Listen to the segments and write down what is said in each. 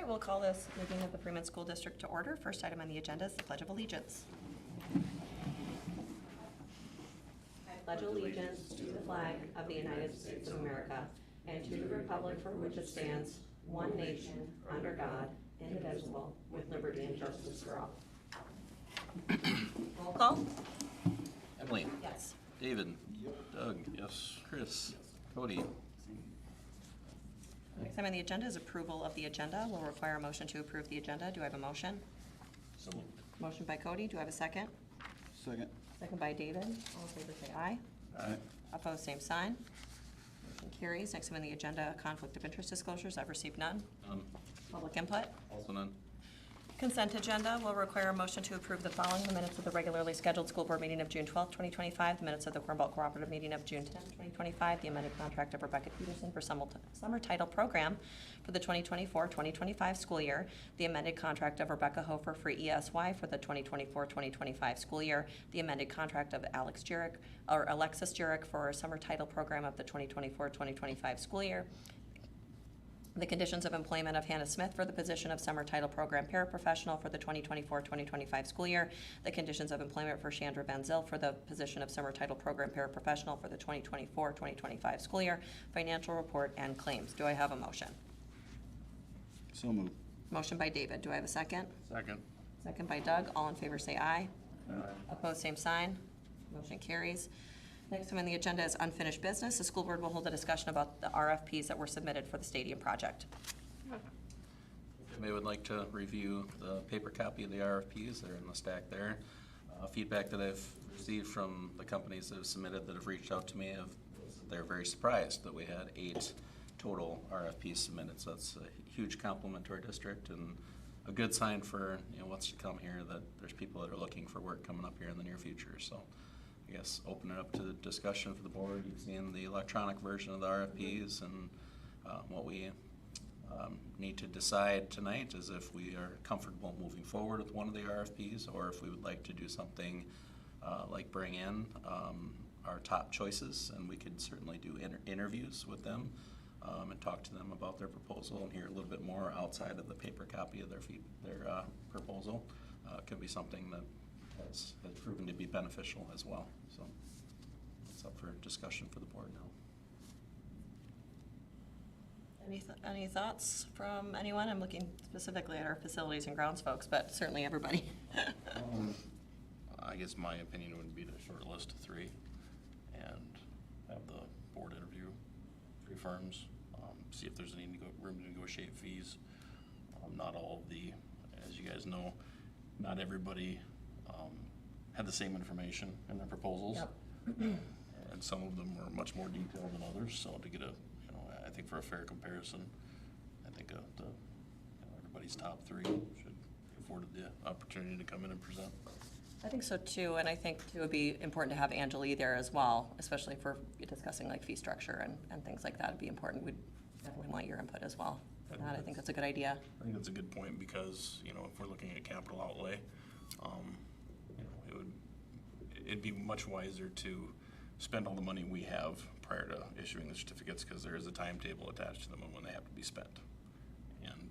we'll call this meeting of the Freeman School District to order. First item on the agenda is the Pledge of Allegiance. I pledge allegiance to the flag of the United States of America and to the republic for which it stands, one nation, under God, indivisible, with liberty and justice for all. Roll call? Emily? Yes. David? Doug? Yes. Chris? Cody? Next item on the agenda is approval of the agenda. We'll require a motion to approve the agenda. Do I have a motion? So moved. Motion by Cody. Do I have a second? Second. Second by David. All in favor say aye. Aye. Opposed, same sign. Motion carries. Next item on the agenda, conflict of interest disclosures. I've received none. None. Public input. Also none. Consent agenda will require a motion to approve the following: the minutes of the regularly scheduled school board meeting of June 12th, 2025, the minutes of the Cornwall Cooperative meeting of June 10th, 2025, the amended contract of Rebecca Peterson for summer title program for the 2024-2025 school year, the amended contract of Rebecca Hofer for ESY for the 2024-2025 school year, the amended contract of Alexis Jurek for summer title program of the 2024-2025 school year, the conditions of employment of Hannah Smith for the position of summer title program paraprofessional for the 2024-2025 school year, the conditions of employment for Chandra Van Zyl for the position of summer title program paraprofessional for the 2024-2025 school year, financial report, and claims. Do I have a motion? So moved. Motion by David. Do I have a second? Second. Second by Doug. All in favor say aye. Aye. Opposed, same sign. Motion carries. Next item on the agenda is unfinished business. The school board will hold a discussion about the RFPs that were submitted for the stadium project. Anybody would like to review the paper copy of the RFPs? They're in the stack there. Feedback that I've received from the companies that have submitted, that have reached out to me, they're very surprised that we had 8 total RFPs submitted. So that's a huge compliment to our district and a good sign for what's to come here, that there's people that are looking for work coming up here in the near future. So I guess open it up to discussion for the board. You've seen the electronic version of the RFPs, and what we need to decide tonight is if we are comfortable moving forward with one of the RFPs, or if we would like to do something like bring in our top choices, and we could certainly do interviews with them and talk to them about their proposal and hear a little bit more outside of the paper copy of their proposal. Could be something that has proven to be beneficial as well. So it's up for discussion for the board now. Any thoughts from anyone? I'm looking specifically at our facilities and grounds folks, but certainly everybody. I guess my opinion would be to short list of 3 and have the board interview 3 firms, see if there's any room to negotiate fees. Not all of the, as you guys know, not everybody had the same information in their proposals. Yep. And some of them were much more detailed than others. So to get I think for a fair comparison, I think everybody's top 3 should be afforded the opportunity to come in and present. I think so too, and I think too it would be important to have Angela there as well, especially for discussing like fee structure and things like that. It'd be important. We'd definitely want your input as well. I think that's a good idea. I think that's a good point because if we're looking at capital outlay, it'd be much wiser to spend all the money we have prior to issuing the certificates, because there is a timetable attached to them and when they have to be spent. And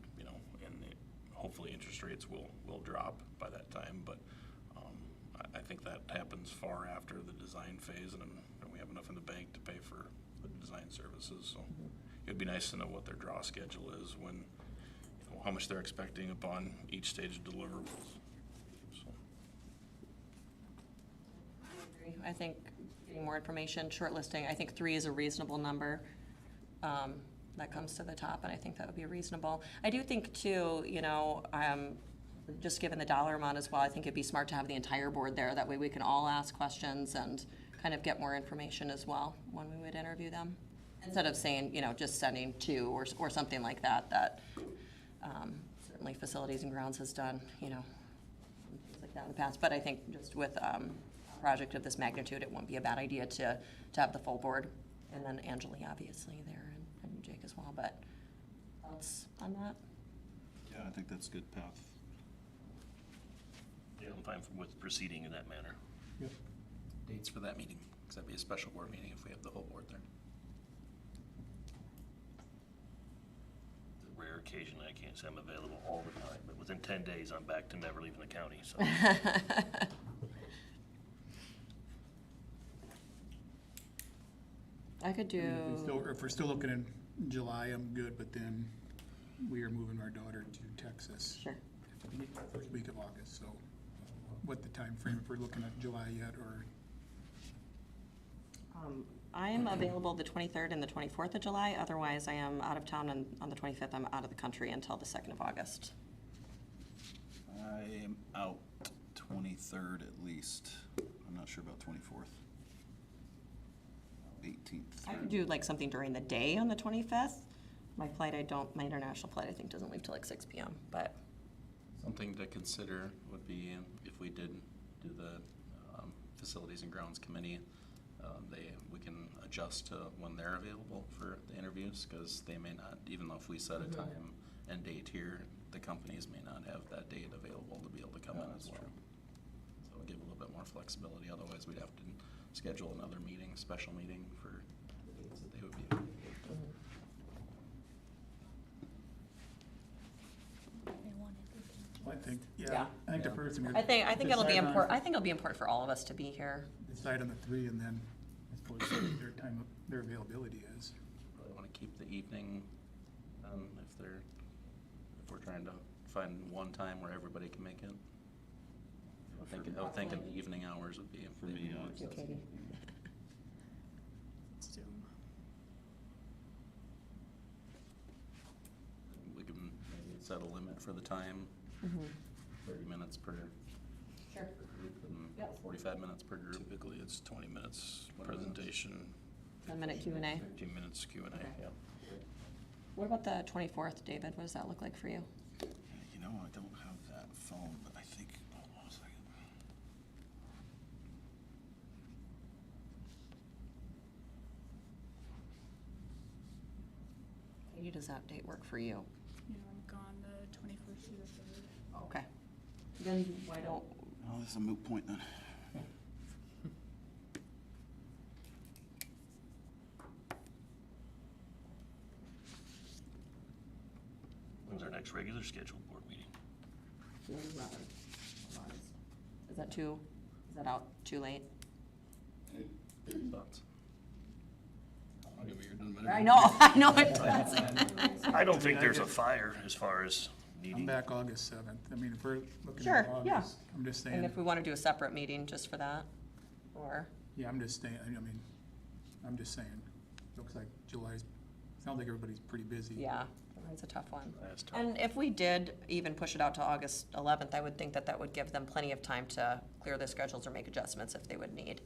hopefully interest rates will drop by that time, but I think that happens far after the design phase, and we have enough in the bank to pay for the design services. So it'd be nice to know what their draw schedule is, when how much they're expecting upon each stage of deliverables. So. I think getting more information, shortlisting, I think 3 is a reasonable number. That comes to the top, and I think that would be reasonable. I do think too, just given the dollar amount as well, I think it'd be smart to have the entire board there. That way we can all ask questions and kind of get more information as well when we would interview them. Instead of saying, just sending 2 or something like that, certainly facilities and grounds has done, things like that in the past. But I think just with a project of this magnitude, it wouldn't be a bad idea to have the full board, and then Angela obviously there, and Jake as well. But thoughts on that? Yeah, I think that's a good path. Yeah, I'm fine with proceeding in that manner. Yep. Dates for that meeting, because that'd be a special board meeting if we have the whole board there. Is it rare occasionally. I can't say I'm available all the time, but within 10 days, I'm back to never leaving the county, so. I could do, If we're still looking in July, I'm good, but then we are moving our daughter to Texas. sure. First week of August, so what the time frame? If we're looking at July yet, or, I am available the 23rd and the 24th of July. Otherwise, I am out of town on the 25th. I'm out of the country until the 2nd of August. I am out 23rd at least. I'm not sure about 24th. 18th. I could do like something during the day on the 25th. My international flight, I think, doesn't leave till like 6 p.m., but Something to consider would be if we did do the Facilities and Grounds Committee, we can adjust to when they're available for the interviews, because they may not, even though if we set a time and date here, the companies may not have that date available to be able to come in as well. So it'll give a little bit more flexibility, otherwise we'd have to schedule another meeting, special meeting for the dates that they would be available. I think, Yeah. yeah, I think the person. I think it'll be decide on- important. I think it'll be important for all of us to be here. Decide on the three, and then I suppose see their time, their availability is. Probably want to keep the evening, if we're trying to find one time where everybody can make it. I would think in the evening hours would be. For me, more You, Katie. We can maybe set a limit for the time, 30 minutes per Sure. group and Yep. 45 minutes per group. Typically, it's 20 minutes presentation, 10-minute Q&A. 15 minutes Q&A, Okay. yeah. What about the 24th, David? What does that look like for you? You know, I don't have that phone, but I think, hold on a second. Katie, does that date work for you? Yeah, I'm gone the 21st through the 3rd. Okay. Then why don't, Oh, this is a moot point then. When's our next regular scheduled board meeting? is that out too late? Thoughts? I'll give you your done better. I know it does. I don't think there's a fire as far as I'm needing. back August 7th. I mean, if we're looking Sure, at yeah. August, I'm just And saying, if we want to do a separate meeting just for that, or, yeah, I'm just saying, I mean, I'm just saying, looks like July's, sounds like everybody's pretty busy. yeah, it's a tough one. That's tough. And if we did even push it out to August 11th, I would think that that would give them plenty of time to clear their schedules or make adjustments if they would need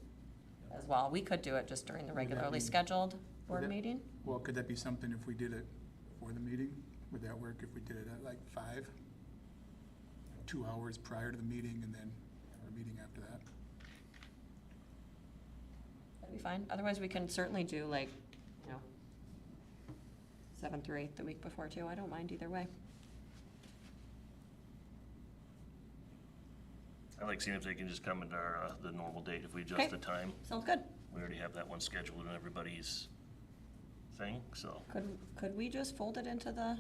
as well. We could do it just during the Would that regularly be- scheduled board that- meeting. Well, could that be something if we did it before the meeting? Would that work if we did it at like 5? 2 hours prior to the meeting and then our meeting after that? That'd be fine. Otherwise, we can certainly do like, 7th or 8th the week before too. I don't mind either way. I like seeing if they can just come into our, the normal date if we Okay. adjust the time. Sounds good. We already have that one scheduled in everybody's thing, so. Could we just fold it into the,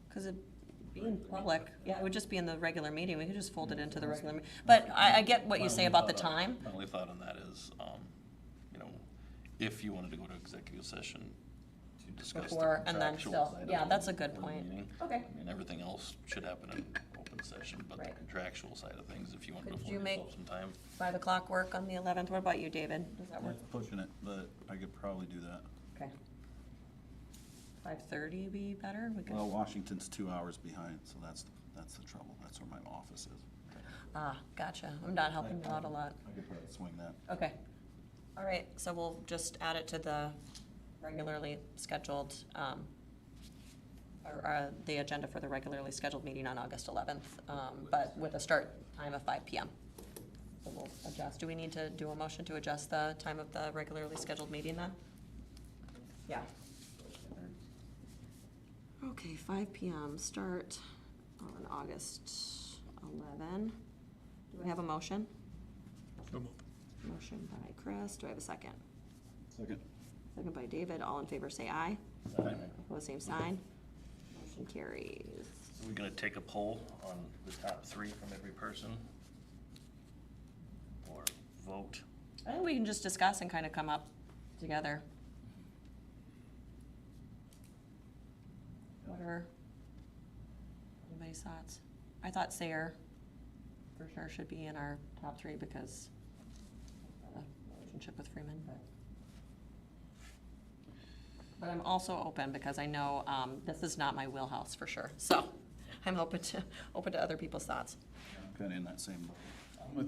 because it being public, yeah, it would just be in the regular meeting. We could just fold it into the regular, but I get what you say about the time. My only thought on that is, if you wanted to go to executive session to discuss the Before and then contractual still, side of yeah, it that's a good before the point. meeting. Okay. I mean, everything else should happen in open session, but the Right. contractual side of things, if you want to Could afford you make- yourself some time. 5 o'clock work on the 11th. What about you, David? Does that work? Pushing it, but I could probably do that. Okay. 5:30 be better? We could. Well, Washington's 2 hours behind, so that's the trouble. That's where my office is. Ah, gotcha. I'm not helping you out a lot. I could probably swing that. Okay. All right, so we'll just add it to the regularly scheduled, or the agenda for the regularly scheduled meeting on August 11th, but with a start time of 5 PM. So we'll adjust. Do we need to do a motion to adjust the time of the regularly scheduled meeting then? Yeah. Okay, 5 PM, start on August 11. Do I have a motion? So moved. Motion by Chris, do I have a second? Second. Second by David, all in favor say aye. Opposed, same sign. Motion Motion carries. We're gonna take a poll on the top 3 from every person? Or vote? I think we can just discuss and kind of come up together. What are anybody's thoughts? I thought Sayer for sure should be in our top 3 because of the relationship with Freeman, but I'm also open because I know this is not my wheelhouse for sure. So I'm open to other people's thoughts. Kind of in that same boat.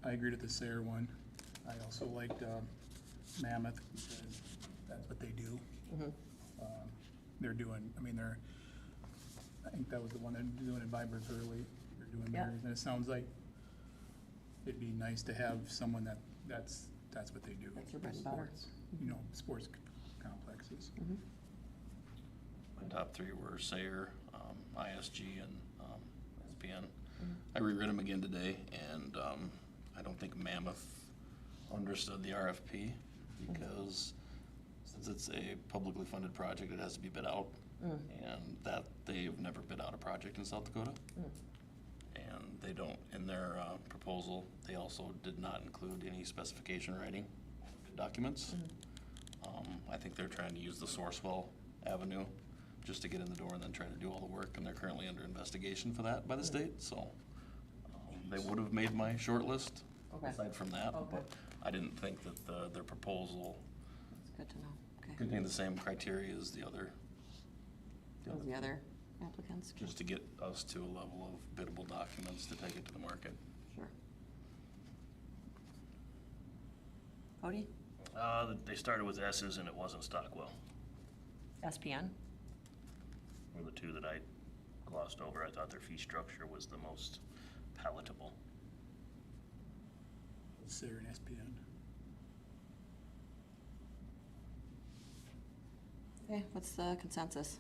I agreed with the Sayer one. I also liked Mammoth because that's what they do. They're doing, I think that was the one they're doing in Vibrant early. They're doing Yeah. theirs, and it sounds like it'd be nice to have someone that's what they do. That's their bread and butter. Sports, sports complexes. My top 3 were Sayer, ISG, and SPN. I reread them again today, and I don't think Mammoth understood the RFP because since it's a publicly funded project, it has to be bid out, and that they've never bid out a project in South Dakota. And they don't, in their proposal, they also did not include any specification writing documents. I think they're trying to use the Sourcewell avenue just to get in the door and then try to do all the work, and they're currently under investigation for that by the state, so they would have made my short list Okay. aside from that, Okay. but I didn't think that their proposal That's good to know. Okay. contained the same criteria as the other. Those the other applicants? Just to get us to a level of biddable documents to take it to the market. Sure. Cody? They started with S's and it wasn't Stockwell. SPN? Were the 2 that I glossed over. I thought their fee structure was the most palatable. Sayer and SPN. Okay, what's the consensus?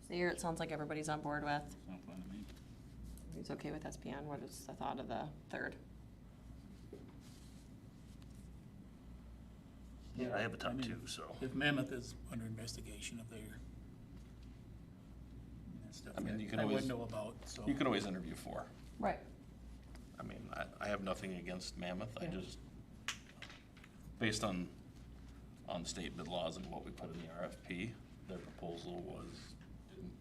Sayer, it sounds like everybody's on board with. Sounds fine to me. Who's okay with SPN? What is the thought of the 3rd? Yeah, I have a top 2, so. If Mammoth is under investigation of their, that stuff I mean, you can I always- wouldn't know about, so. You can always interview 4. Right. I mean, I have nothing against Mammoth, I Yeah. just, based on state bid laws and what we put in the RFP, their proposal didn't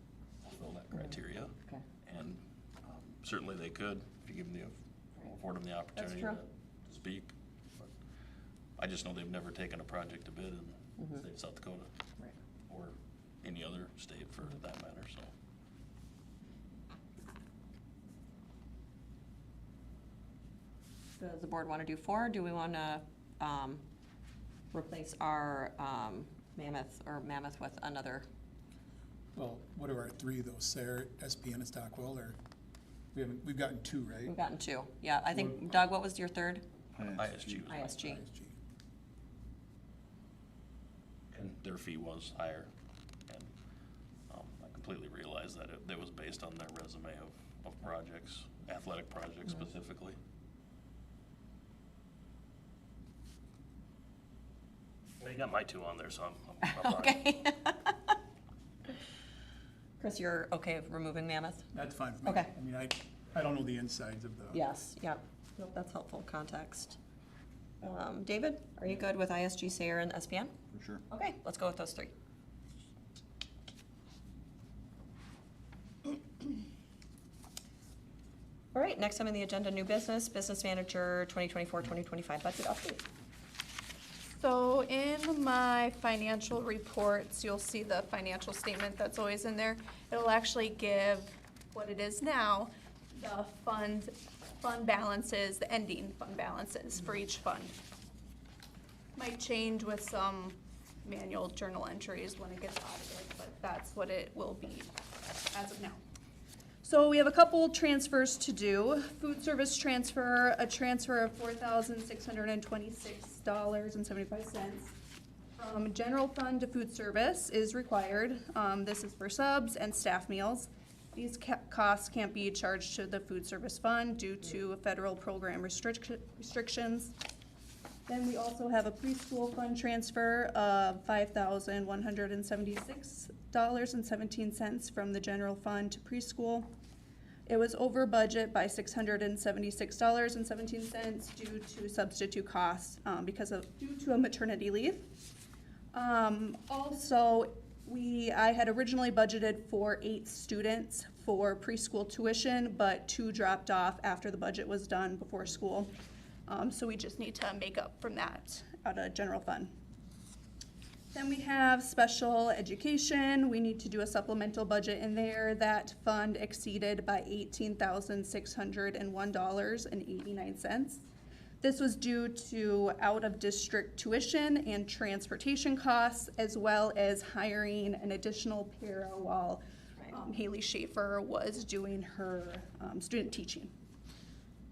fulfill that criteria. Okay. And certainly they could, if you give them afford them the opportunity true. to speak. But I just know they've never taken a project to bid in the state of South Dakota, Right. or any other state for that matter, so. Does the board want to do 4? Do we want to replace our Mammoth with another? Well, what are our 3 though? Sayer, SPN, and Stockwell, or we've gotten 2, right? We've gotten 2. Yeah, I think, Doug, what was your 3rd? ISG was ISG. and their fee was higher. And I completely realized that it was based on their resume of projects, athletic projects specifically. Well, you got my 2 on there, so I'm fine. Okay. Chris, you're okay with removing Mammoth? That's fine for me. Okay. I mean, I don't know the insides of the. Yes, yep. Nope, that's helpful context. David, are you good with ISG, Sayer, and SPN? For sure. Okay, let's go with those 3. All right, next time on the agenda, new business manager 2024-2025 budget update. So in my financial reports, you'll see the financial statement that's always in there. It'll actually give what it is now, the fund balances, the ending fund balances for each fund. Might change with some manual journal entries when it gets audited, but that's what it will be as of now. So we have a couple transfers to do. Food service transfer, a transfer of $4,626.75 from general fund to food service is required. This is for subs and staff meals. These costs can't be charged to the food service fund due to federal program restrictions. Then we also have a preschool fund transfer of $5,176 $6,056.17 from the general fund to preschool. It was over budget by $676.17 due to substitute costs due to a maternity leave. Also, I had originally budgeted for 8 students for preschool tuition, but 2 dropped off after the budget was done before school. So we just need to make up from that out of general fund. Then we have special education. We need to do a supplemental budget in there. That fund exceeded by $18,601.89. This was due to out-of-district tuition and transportation costs, as well as hiring an additional para while Haley Schaefer was doing her student teaching.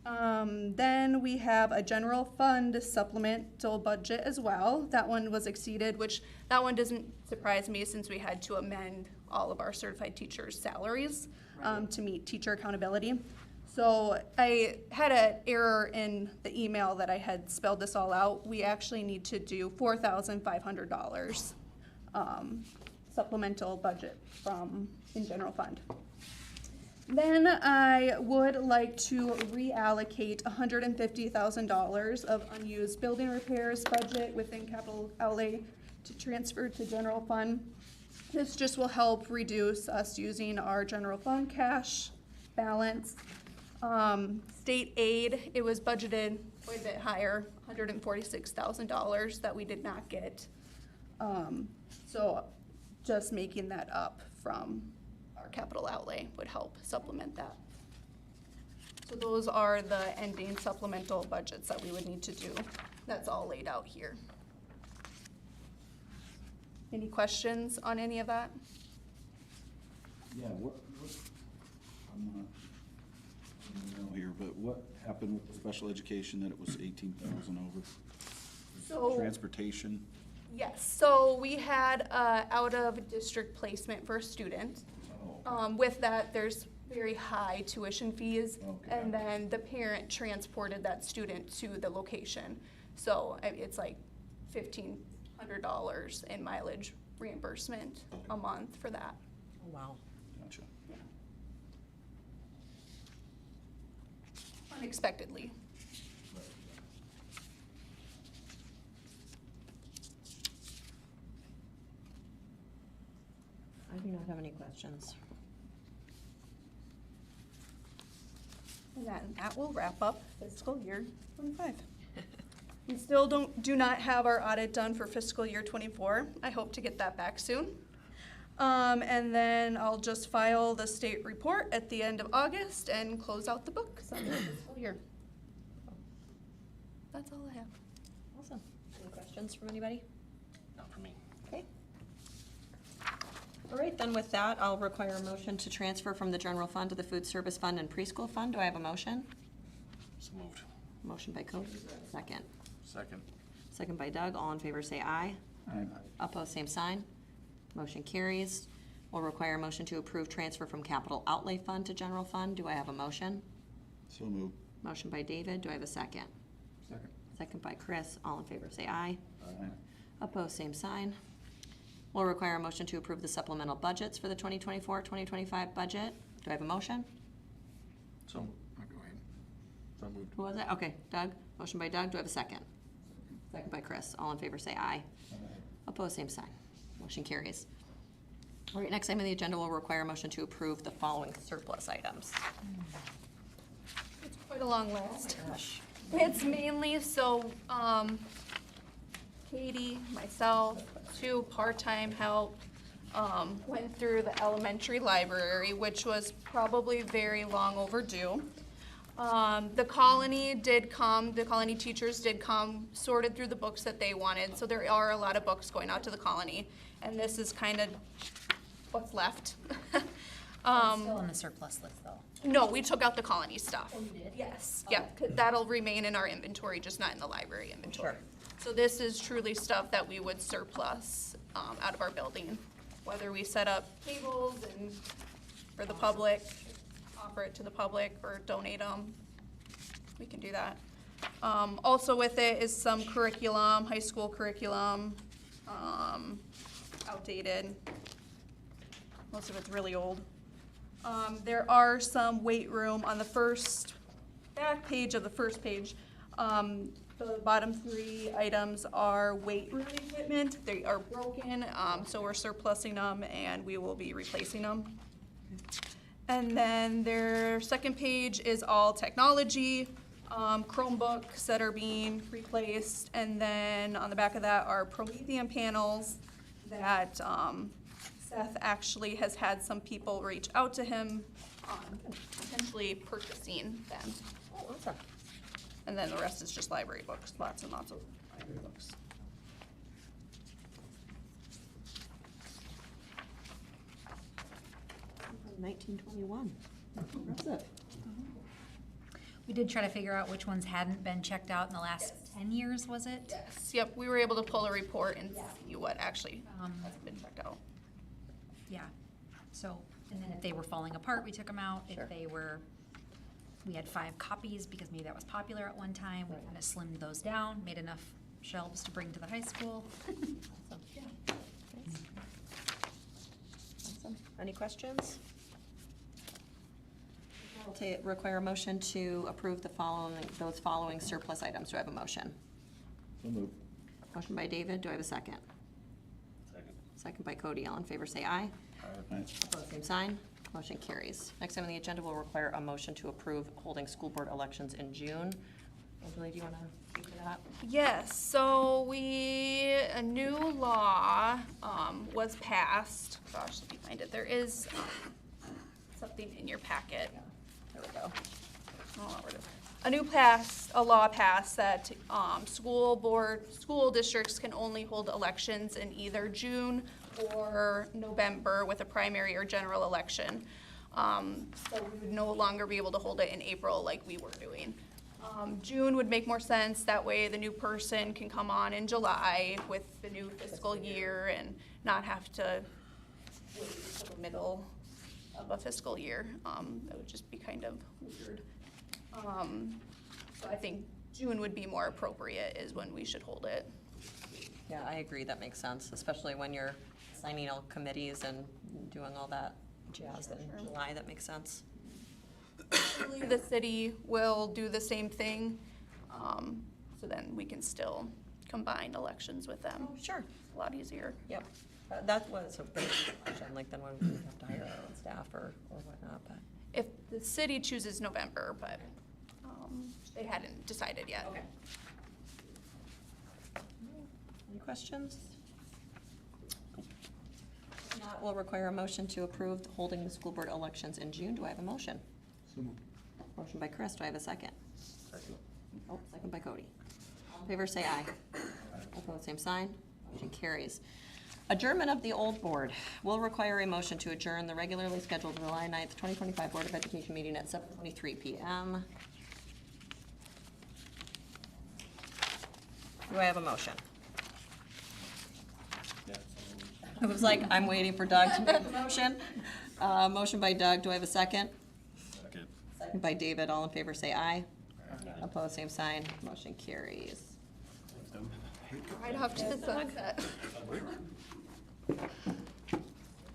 Then we have a general fund supplemental budget as well. That one was exceeded, which that one doesn't surprise me since we had to amend all of our certified teachers' salaries to meet teacher accountability. So I had an error in the email that I had spelled this all out. We actually need to do $4,500 supplemental budget in general fund. Then I would like to reallocate $150,000 of unused building repairs budget within capital outlay to transfer to general fund. This just will help reduce us using our general fund cash balance. State aid, it was budgeted quite a bit higher, $146,000 that we did not get. So just making that up from our capital outlay would help supplement that. So those are the ending supplemental budgets that we would need to do. That's all laid out here. Any questions on any of that? Yeah, I'm not, I don't know here, but what happened with the special education that it was 18,000 over? So- Transportation? Yes, so we had out-of-district placement for a student. With that, there's very high tuition fees, Okay. and then the parent transported that student to the location. So it's like $1,500 in mileage reimbursement a month for that. Oh, wow. Gotcha. Unexpectedly. I do not have any questions. And that will wrap up fiscal year 25. We still do not have our audit done for fiscal year 24. I hope to get that back soon. And then I'll just file the state report at the end of August and close out the books on the fiscal year. That's all I have. Awesome. Any questions from anybody? Not for me. Okay. All right, then with that, I'll require a motion to transfer from the general fund to the food service fund and preschool fund. Do I have a motion? So moved. Motion by Cody, second. Second. Second by Doug. All in favor say aye. Aye. Opposed, same sign. Motion carries. Will require a motion to approve transfer from capital outlay fund to general fund. Do I have a motion? So moved. Motion by David. Do I have a second? Second. Second by Chris. All in favor say aye. Aye. Opposed, same sign. Will require a motion to approve the supplemental budgets for the 2024-2025 budget. Do I have a motion? So, go ahead. So moved. Who was it? Okay, Doug. Motion by Doug. Do I have a second? Second by Chris. All in favor say aye. Opposed, same sign. Motion carries. All right, next item on the agenda will require a motion to approve the following surplus items. It's quite a long list. Gosh. It's mainly, Katie, myself, 2 part-time help, went through the elementary library, which was probably very long overdue. The colony teachers did come, sorted through the books that they wanted, so there are a lot of books going out to the colony, and this is kind of what's left. It's still on the surplus list, though. No, we took out the colony stuff. Oh, you did? Yes, yeah, 'cause that'll remain in our inventory, just not in the library inventory. Sure. So this is truly stuff that we would surplus out of our building, whether we set up tables and for the public, offer it to the public, or donate them. We can do that. Also with it is some curriculum, high school curriculum, outdated. most of it's really old. There are some weight room on the back page of the first page. The bottom 3 items are weight room equipment. They are broken, so we're surplusing them and we will be replacing them. And then their second page is all technology, Chromebooks that are being replaced. And then on the back of that are Promethean panels that Seth actually has had some people reach out to him on potentially purchasing them. Oh, awesome. And then the rest is just library books, lots and lots of library books. Nineteen 21. Impressive. We did try to figure out which ones hadn't been checked out in the last 10 years, was it? Yes, yep, we were able to pull a report and see what actually hasn't been checked out. Yeah. So, and then if they were falling apart, we took them out. Sure. If they were, we had 5 copies because maybe that was popular at one time. We kind of slimmed those down, made enough shelves to bring to the high school. Awesome. Yeah. Nice. Awesome. Any questions? I'll require a motion to approve those following surplus items. Do I have a motion? So moved. Motion by David. Do I have a second? Second. Second by Cody. All in favor say aye. Aye. Opposed, same sign. Motion carries. Next item on the agenda will require a motion to approve holding school board elections in June. Angela, do you want to speak to that? Yes, so a new law, was passed. Gosh, let me find it. There is, something in your packet. There we go. Oh, where it is. A law passed that, school districts can only hold elections in either June or November with a primary or general election. So we would no longer be able to hold it in April like we were doing. June would make more sense. That way the new person can come on in July with the new fiscal year and not have to wait till the middle of a fiscal year. That would just be kind of weird. So I think June would be more appropriate is when we should hold it. Yeah, I agree. That makes sense, especially when you're signing all committees and doing all that jazz in July. That makes sense. Hopefully the city will do the same thing, so then we can still combine elections with them. Sure. A lot easier. Yep. That was a big question, like then when we have to hire our own staff or whatnot, but. If the city chooses November, but they hadn't decided yet. Okay. Any questions? If not, we'll require a motion to approve holding the school board elections in June. Do I have a motion? So moved. Motion by Chris. Do I have a second? Second. Oh, second by Cody. All in favor, say aye. Opposed, same sign. Motion carries. Adjournment of the old board. Will require a motion to adjourn the regularly scheduled July 9th, 2025 Board of Education meeting at 7:23 p.m. Do I have a motion? I was like, I'm waiting for Doug to make the motion. Motion by Doug. Do I have a second? Second. Second by David. All in favor, say aye. Opposed, same sign. Motion carries. Right off to the sunset.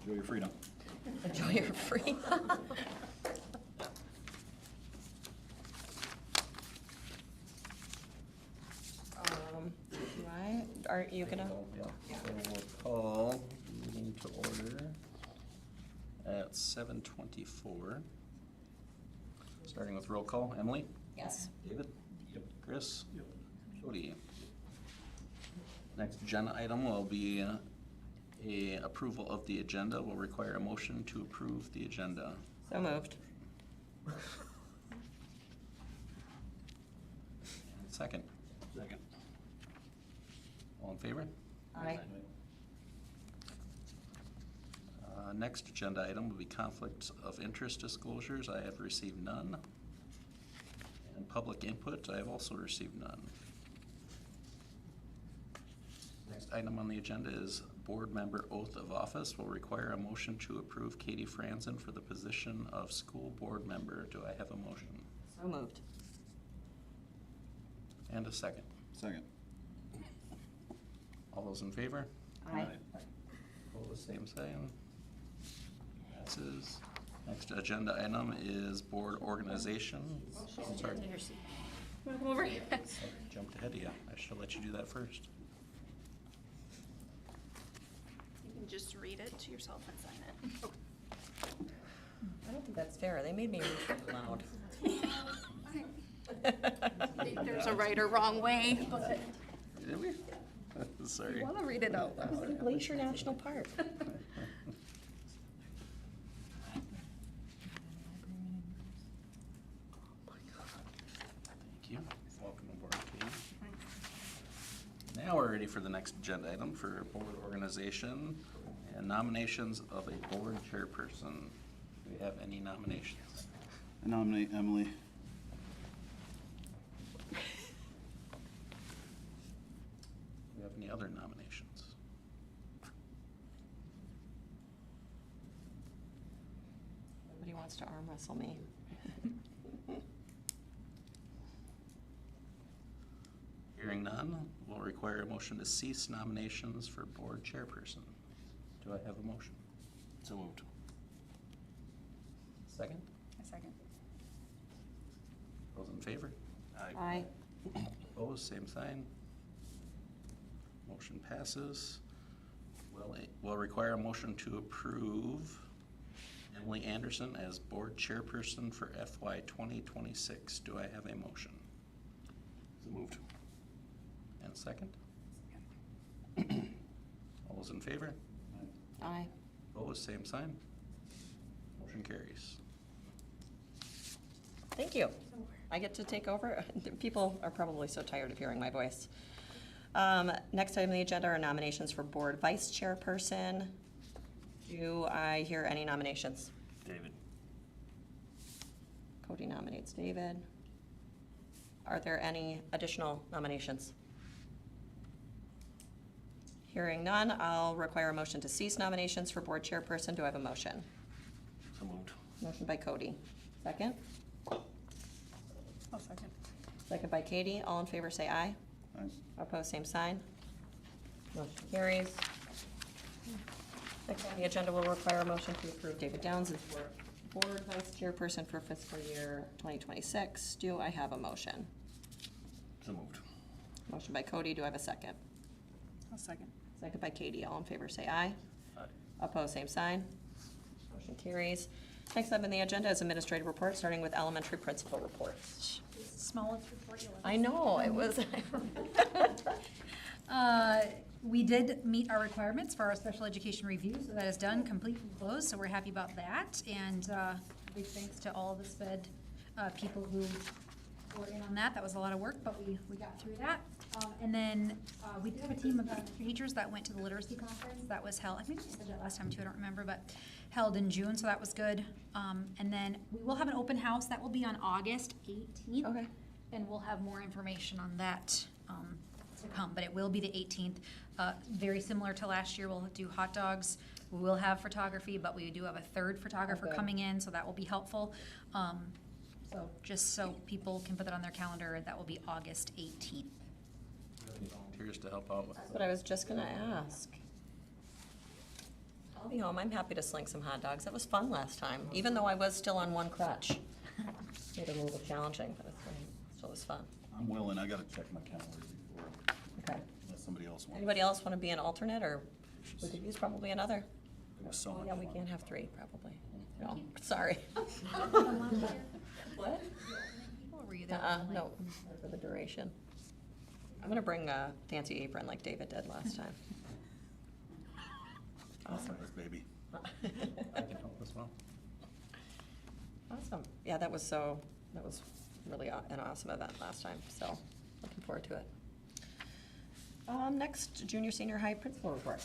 Enjoy your freedom. Enjoy your free. Are you gonna? Yeah. So we'll call meeting to order at 7:24. Starting with roll call. Emily? Yes. David? Yep. Chris? Yep. Jody? Next agenda item will be a approval of the agenda. Will require a motion to approve the agenda. So moved. Second. Second. All in favor? Aye. Next agenda item will be conflicts of interest disclosures. I have received none. And public input, I have also received none. Next item on the agenda is board member oath of office. Will require a motion to approve Katie Franzen for the position of school board member. Do I have a motion? So moved. And a second. Second. All those in favor? Aye. Opposed, same sign. passes. Next agenda item is board organization. I'm sorry. Wanna come over here? Jumped ahead of you. I should let you do that first. You can just read it to yourself and sign it. I don't think that's fair. They made me read it loud. I think there's a right or wrong way, but Did we? Sorry. you wanna read it out It was loud. in Glacier National Park. Thank you. Welcome aboard, Katie. Now we're ready for the next agenda item for board organization and nominations of a board chairperson. Do we have any nominations? I nominate Emily. Do we have any other nominations? Nobody wants to arm wrestle me. Hearing none, will require a motion to cease nominations for board chairperson. Do I have a motion? So moved. Second? A second. Those in favor? Aye. Opposed, same sign. Motion passes. Will require a motion to approve Emily Anderson as board chairperson for FY 2026. Do I have a motion? So moved. And second? All those in favor? Aye. Opposed, same sign. Motion carries. Thank you. I get to take over. People are probably so tired of hearing my voice. Next item on the agenda are nominations for board vice chairperson. Do I hear any nominations? David. Cody nominates David. Are there any additional nominations? Hearing none, I'll require a motion to cease nominations for board chairperson. Do I have a motion? So moved. Motion by Cody. Second? I'll second. Second by Katie. All in favor say aye. Aye. Opposed, same sign. Motion carries. Next on the agenda will require a motion to approve David Downs as board vice chairperson for fiscal year 2026. Do I have a motion? So moved. Motion by Cody. Do I have a second? I'll second. Second by Katie. All in favor say aye. Aye. Opposed, same sign. Motion carries. Next up on the agenda is administrative report, starting with elementary principal reports. Smallest report you'll ever I know, it was. We did meet our requirements for our special education review, so that is done, complete and closed, so we're happy about that. And big thanks to all the SPED people who were in on that. That was a lot of work, but we got through that. And then we did have a team of teachers that went to the literacy conference that was held, I think we said that last time too, I don't remember, but held in June, so that was good. And then we will have an open house, that will be on August 18th. Okay. And we'll have more information on that to come, but it will be the 18th. Very similar to last year, we'll do hot dogs. We will have photography, but we do have a third photographer Okay. coming in, so that will be helpful. So just so people can put that on their calendar, that will be August 18th. Any volunteers to help out with That's what I was just gonna ask. I'll be home. I'm happy to sling some hot dogs. That was fun last time, even though I was still on one crutch. Made it a little bit challenging, but it's fine. Still was fun. I'm willing, I gotta check my calendar before, Okay. unless somebody else wants. Anybody else want to be an alternate, or we could use probably another? It was so Oh, much yeah, we fun. can't have three, probably. No, sorry. What? Or were you there? No, for the duration. I'm gonna bring a fancy apron like David did last time. Awesome. Nice, baby. I can help as well. Awesome. Yeah, that was really an awesome event last time, so looking forward to it. Next, junior, senior high principal report.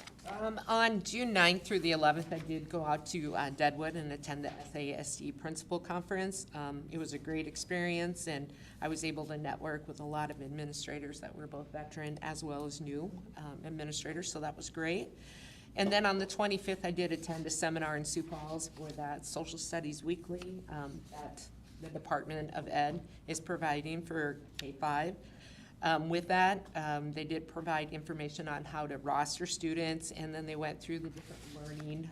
On June 9th through the 11th, I did go out to Deadwood and attend the SASD Principal Conference. It was a great experience, and I was able to network with a lot of administrators that were both veteran as well as new administrators, so that was great. And then on the 25th, I did attend a seminar in Sioux Falls for that Social Studies Weekly that the Department of Ed is providing for K-5. With that, they did provide information on how to roster students, and then they went through the different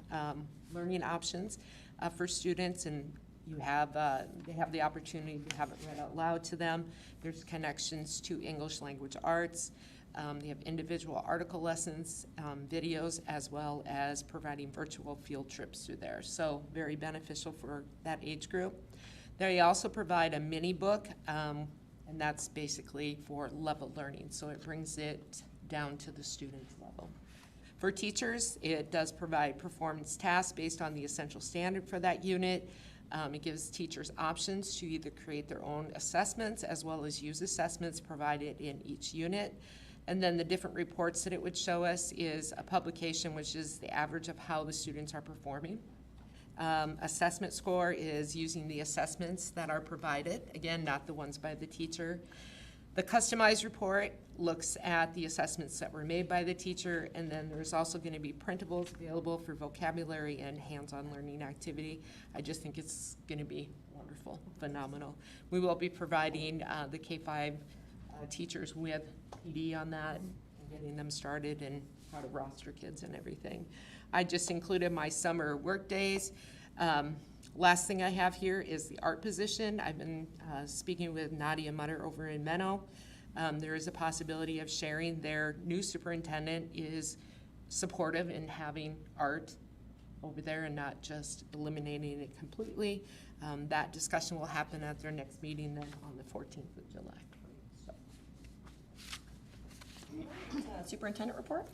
learning options for students, and they have the opportunity to have it read out loud to them. There's connections to English language arts. They have individual article lessons, videos, as well as providing virtual field trips through there. So very beneficial for that age group. They also provide a mini book, and that's basically for level learning. So it brings it down to the student's level. For teachers, it does provide performance tasks based on the essential standard for that unit. It gives teachers options to either create their own assessments as well as use assessments provided in each unit. And then the different reports that it would show us is a publication, which is the average of how the students are performing. Assessment score is using the assessments that are provided, again, not the ones by the teacher. The customized report looks at the assessments that were made by the teacher, and then there's also going to be printables available for vocabulary and hands-on learning activity. I just think it's going to be wonderful, phenomenal. We will be providing the K-5 teachers with PD on that, and getting them started and how to roster kids and everything. I just included my summer work days. Last thing I have here is the art position. I've been speaking with Nadia Mutter over in Menno. There is a possibility of sharing. Their new superintendent is supportive in having art over there and not just eliminating it completely. That discussion will happen at their next meeting then on the 14th of July. Superintendent report?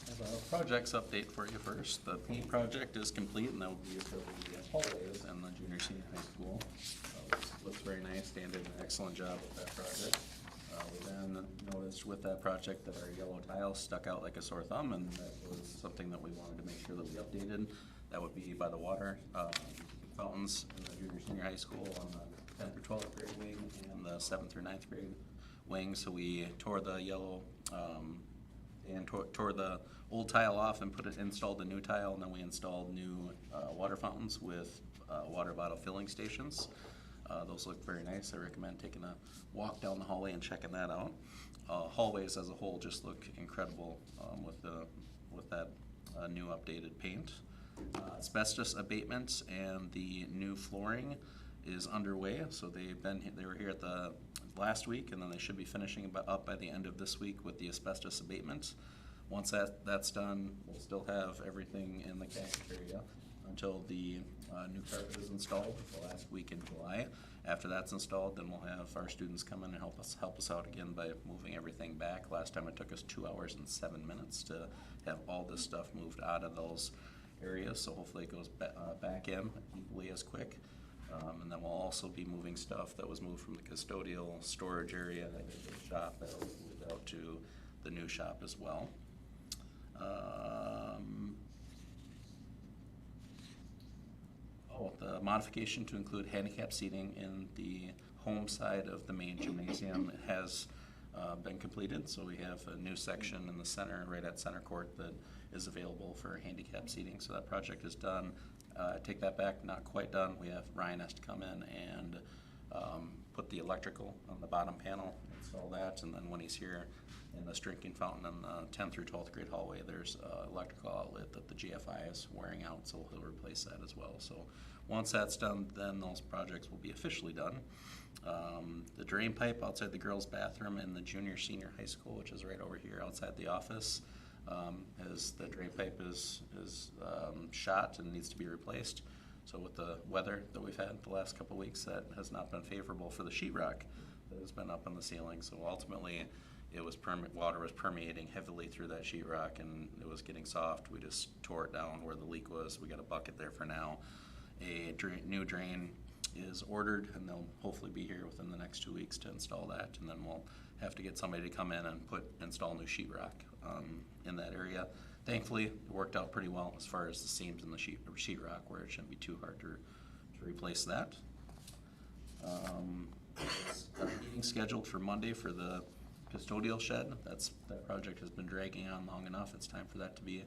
I have a projects update for you first. The paint project is complete, and that will be for the hallways in the junior senior high school. Looks very nice. Dan did an excellent job with that project. We then noticed with that project that our yellow tile stuck out like a sore thumb, and that was something that we wanted to make sure that we updated. That would be by the water fountains in the junior senior high school on the 10th through 12th grade wing and the 7th through 9th grade wing. So we tore the yellow and tore the old tile off and installed the new tile, and then we installed new water fountains with water bottle filling stations. Those look very nice. I recommend taking a walk down the hallway and checking that out. Hallways as a whole just look incredible with that new updated paint. Asbestos abatement and the new flooring is underway. So they were here at the last week, and then they should be finishing up by the end of this week with the asbestos abatement. Once that's done, we'll still have everything in the cafeteria until the new carpet is installed the last week in July. After that's installed, then we'll have our students come in and help us out again by moving everything back. Last time it took us 2 hours and 7 minutes to have all this stuff moved out of those areas, so hopefully it goes back in equally as quick. And then we'll also be moving stuff that was moved from the custodial storage area that is the shop that was moved out to the new shop as well. The modification to include handicap seating in the home side of the main gymnasium has been completed. So we have a new section in the center, right at center court, that is available for handicap seating. So that project is done. Take that back, not quite done. Ryan has to come in and put the electrical on the bottom panel, install that, and then when he's here in this drinking fountain in the 10th through 12th grade hallway, there's an electrical outlet that the GFI is wearing out, so he'll replace that as well. So once that's done, then those projects will be officially done. The drain pipe outside the girls' bathroom in the junior senior high school, which is right over here outside the office, as the drain pipe is shot and needs to be replaced. So with the weather that we've had the last couple of weeks, that has not been favorable for the sheetrock that has been up on the ceiling. So ultimately, water was permeating heavily through that sheetrock, and it was getting soft. We just tore it down where the leak was. We got a bucket there for now. A new drain is ordered, and they'll hopefully be here within the next 2 weeks to install that, and then we'll have to get somebody to come in and install new sheetrock in that area. Thankfully, it worked out pretty well as far as the seams in the sheetrock, where it shouldn't be too hard to replace that. There's a meeting scheduled for Monday for the custodial shed. That project has been dragging on long enough. It's time for that to be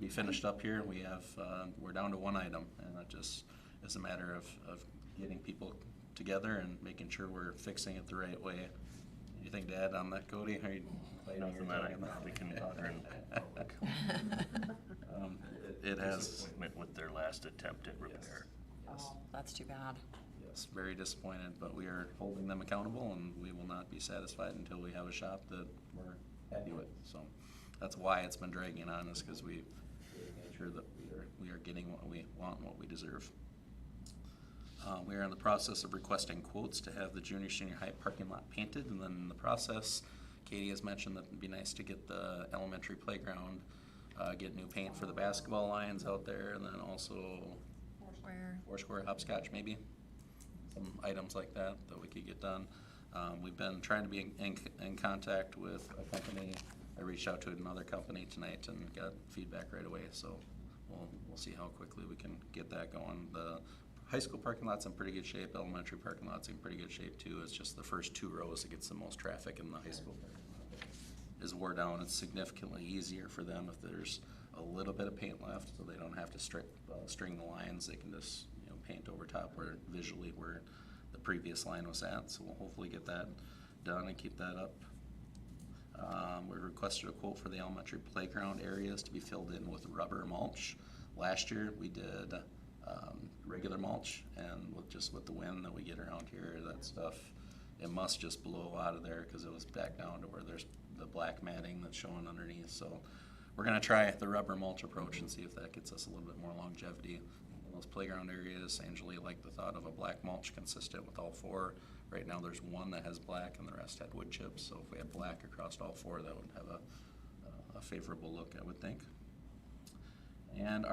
finished up here. We're down to one item, and it just is a matter of getting people together and making sure we're fixing it the right way. Anything to add on that, Cody? Are you fighting Nothing your that I tongue on that? probably can utter in public. It has, Disappointment with their last attempt at repair. Oh, that's too bad. yes, very disappointed, but we are holding them accountable, and we will not be satisfied until we have a shop that we're happy with. So that's why it's been dragging on, is because we made sure that we are getting what we want and what we deserve. We are in the process of requesting quotes to have the junior senior high parking lot painted, and then in the process, Katie has mentioned that it'd be nice to get the elementary playground, get new paint for the basketball lines out there, and then also four square hopscotch maybe, some items like that we could get done. We've been trying to be in contact with a company. I reached out to another company tonight and got feedback right away, so we'll see how quickly we can get that going. The high school parking lot's in pretty good shape, elementary parking lot's in pretty good shape too. It's just the first 2 rows that gets the most traffic in the high school parking lot is wore down. It's significantly easier for them if there's a little bit of paint left, so they don't have to string the lines. They can just paint over top where visually where the previous line was at. So we'll hopefully get that done and keep that up. We requested a quote for the elementary playground areas to be filled in with rubber mulch. Last year we did regular mulch, and with the wind that we get around here, that stuff, it must just blow out of there because it was back down to where there's the black matting that's showing underneath. So we're gonna try the rubber mulch approach and see if that gets us a little bit more longevity in those playground areas. Angela liked the thought of a black mulch consistent with all 4. Right now there's 1 that has black and the rest had wood chips, so if we had black across all 4, that would have a favorable look, I would think. And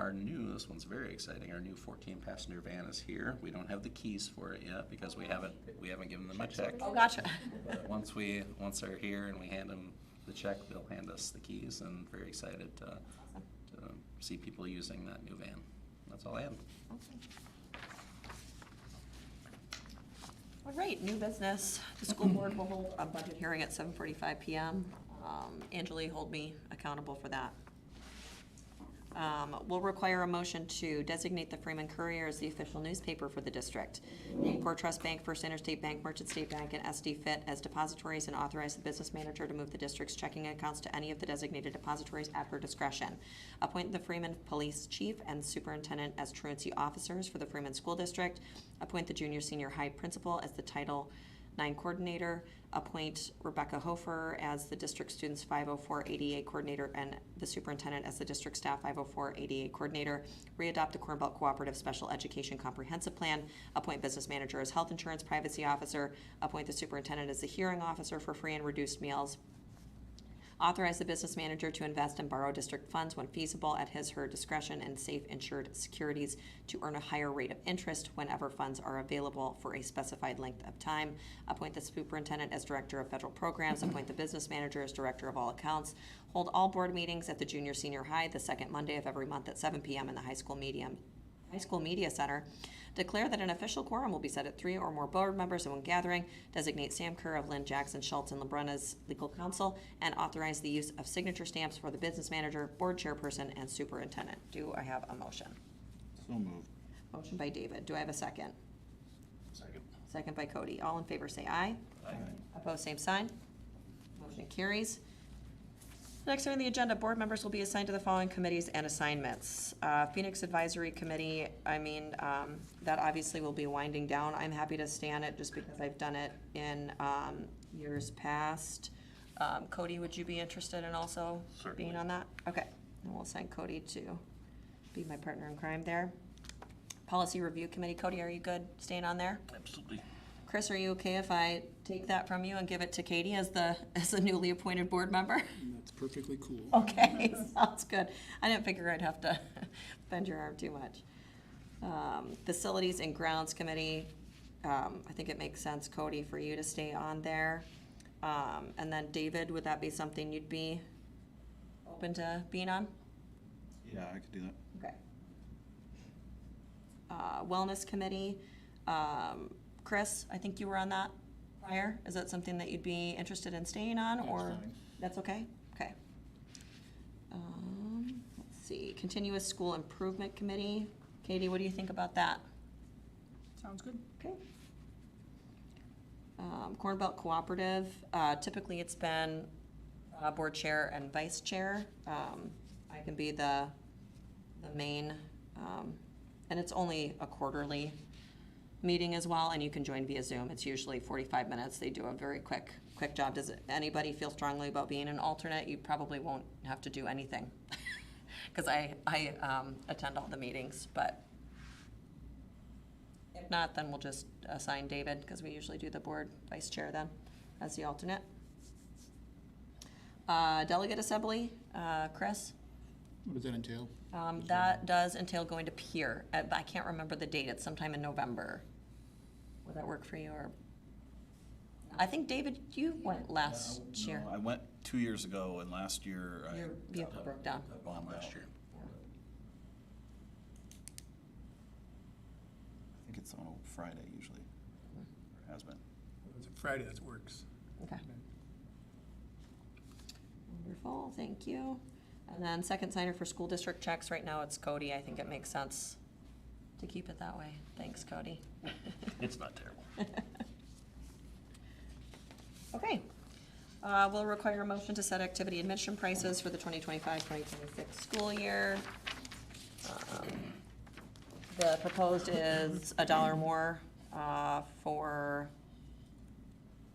this one's very exciting, our new 14-passenger van is here. We don't have the keys for it yet because we haven't given them a check. Oh, gotcha. But once they're here and we hand them the check, they'll hand us the keys, and very excited to see people using that new van. That's all I have. All right, new business. The school board will hold a budget hearing at 7:45 PM. Angela, hold me accountable for that. Will require a motion to designate the Freeman Courier as the official newspaper for the district. Name Core Trust Bank, First Interstate Bank, Merchant State Bank, and SD Fit as depositories, and authorize the business manager to move the district's checking accounts to any of the designated depositories at her discretion. Appoint the Freeman Police Chief and Superintendent as truancy officers for the Freeman School District. Appoint the junior senior high principal as the Title IX coordinator. Appoint Rebecca Hofer as the district students 504 ADA coordinator and the superintendent as the district staff 504 ADA coordinator. Readopt the Corn Belt Cooperative Special Education Comprehensive Plan. Appoint business manager as health insurance privacy officer. Appoint the superintendent as the hearing officer for free and reduced meals. Authorize the business manager to invest and borrow district funds when feasible at his/her discretion in safe insured securities to earn a higher rate of interest whenever funds are available for a specified length of time. Appoint the superintendent as director of federal programs. Appoint the business manager as director of all accounts. Hold all board meetings at the junior senior high the second Monday of every month at 7 PM in the High School Media Center. Declare that an official quorum will be set at 3 or more board members in one gathering. Designate Sam Kerr of Lynn, Jackson, Schultz, and LeBrun as legal counsel, and authorize the use of signature stamps for the business manager, board chairperson, and superintendent. Do I have a motion? So moved. Motion by David. Do I have a second? Second. Second by Cody. All in favor say aye. Aye. Opposed, same sign. Motion carries. Next on the agenda, board members will be assigned to the following committees and assignments. Phoenix Advisory Committee, that obviously will be winding down. I'm happy to stay on it just because I've done it in years past. Cody, would you be interested in also Certainly. being on that? Okay, and we'll assign Cody to be my partner in crime there. Policy Review Committee, Cody, are you good staying on there? Absolutely. Chris, are you okay if I take that from you and give it to Katie as the newly appointed board member? And that's perfectly cool. Okay, sounds good. I didn't figure I'd have to bend your arm too much. Facilities and Grounds Committee, I think it makes sense, Cody, for you to stay on there. And then David, would that be something you'd be open to being on? Yeah, I could do that. Okay. Wellness Committee, Chris, I think you were on that prior. Is that something that you'd be interested in staying on, That's or? fine. That's okay? Okay. Let's see, Continuous School Improvement Committee. Katie, what do you think about that? Sounds good. Okay. Corn Belt Cooperative, typically it's been board chair and vice chair. I can be the main, and it's only a quarterly meeting as well, and you can join via Zoom. It's usually 45 minutes. They do a very quick job. Does anybody feel strongly about being an alternate? You probably won't have to do anything, because I attend all the meetings, but if not, then we'll just assign David, because we usually do the board vice chair then, as the alternate. Delegate assembly, Chris? What does that entail? That does entail going to Pier. I can't remember the date. It's sometime in November. Would that work for you, or? I think, David, you went last year. No, I went 2 years ago, and last year I. Your vehicle broke down. bombed last out. year. I think it's on a Friday usually, or has been. It's a Friday, that works. Okay. Wonderful, thank you. And then second signer for school district checks, right now it's Cody. I think it makes sense to keep it that way. Thanks, Cody. It's not terrible. Okay. We'll require a motion to set activity admission prices for the 2025-2026 school year. The proposed is $1 more for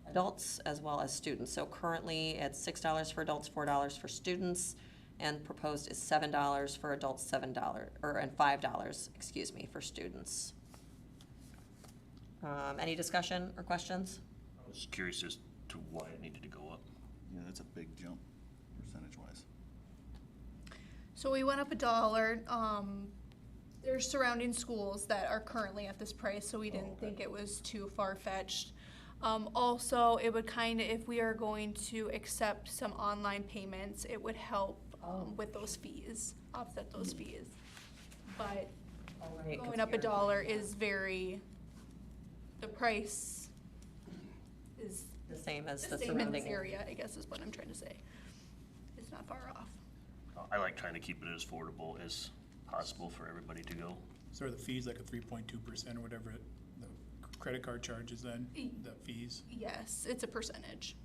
adults as well as students. So currently, it's $6 for adults, $4 for students, and proposed is $7 for adults, and $5, excuse me, for students. Any discussion or questions? I was curious as to why it needed to go up. Yeah, that's a big jump, percentage-wise. So we went up $1. There's surrounding schools that are currently at this price, so we didn't think it was too far-fetched. Also, it would if we are going to accept some online payments, it would help with those fees, offset those fees. But going up $1 is the price is The same as the the same in this surrounding area, I guess is what I'm trying to say. It's not far off. I like trying to keep it as affordable as possible for everybody to go. So are the fees like a 3.2% or whatever the credit card charges then, the fees? Yes, it's a percentage.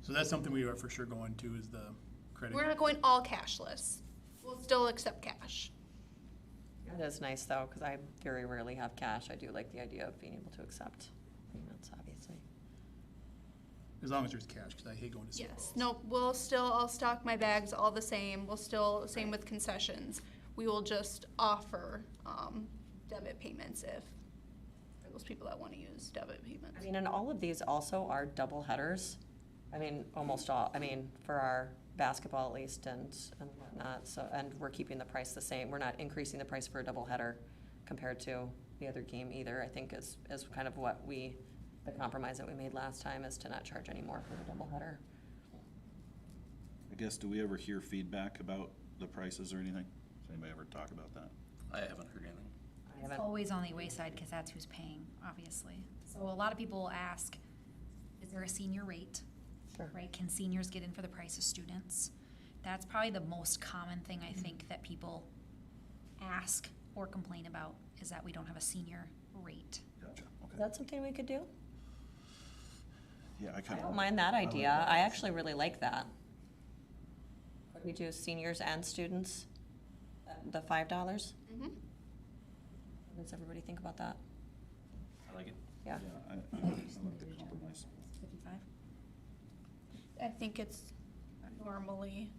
So that's something we are for sure going to, is the credit. We're not going all cashless. We'll still accept cash. It is nice, though, because I very rarely have cash. I do like the idea of being able to accept payments, obviously. As long as there's cash, because I hate going to. Yes, no, I'll stock my bags all the same. Same with concessions. We will just offer, debit payments for those people that want to use debit payments. I mean, and all of these also are double headers. I mean, almost all, for our basketball at least and whatnot, so, and we're keeping the price the same. We're not increasing the price for a double header compared to the other game either. I think is kind of the compromise that we made last time, is to not charge any more for the double header. I guess, do we ever hear feedback about the prices or anything? Does anybody ever talk about that? I haven't heard anything. I It's haven't, always on the wayside because that's who's paying, obviously. So a lot of people will ask, is there a senior rate? Sure. Right, can seniors get in for the price of students? That's probably the most common thing I think that people ask or complain about, is that we don't have a senior rate. Gotcha, is okay. that something we could do? Yeah, I I kind of. don't mind that idea. I actually really like that. Could we do seniors and students at the $5? Mm-hmm. What does everybody think about that? I like it. Yeah. Yeah, I like the compromise. 55? I think it's normally,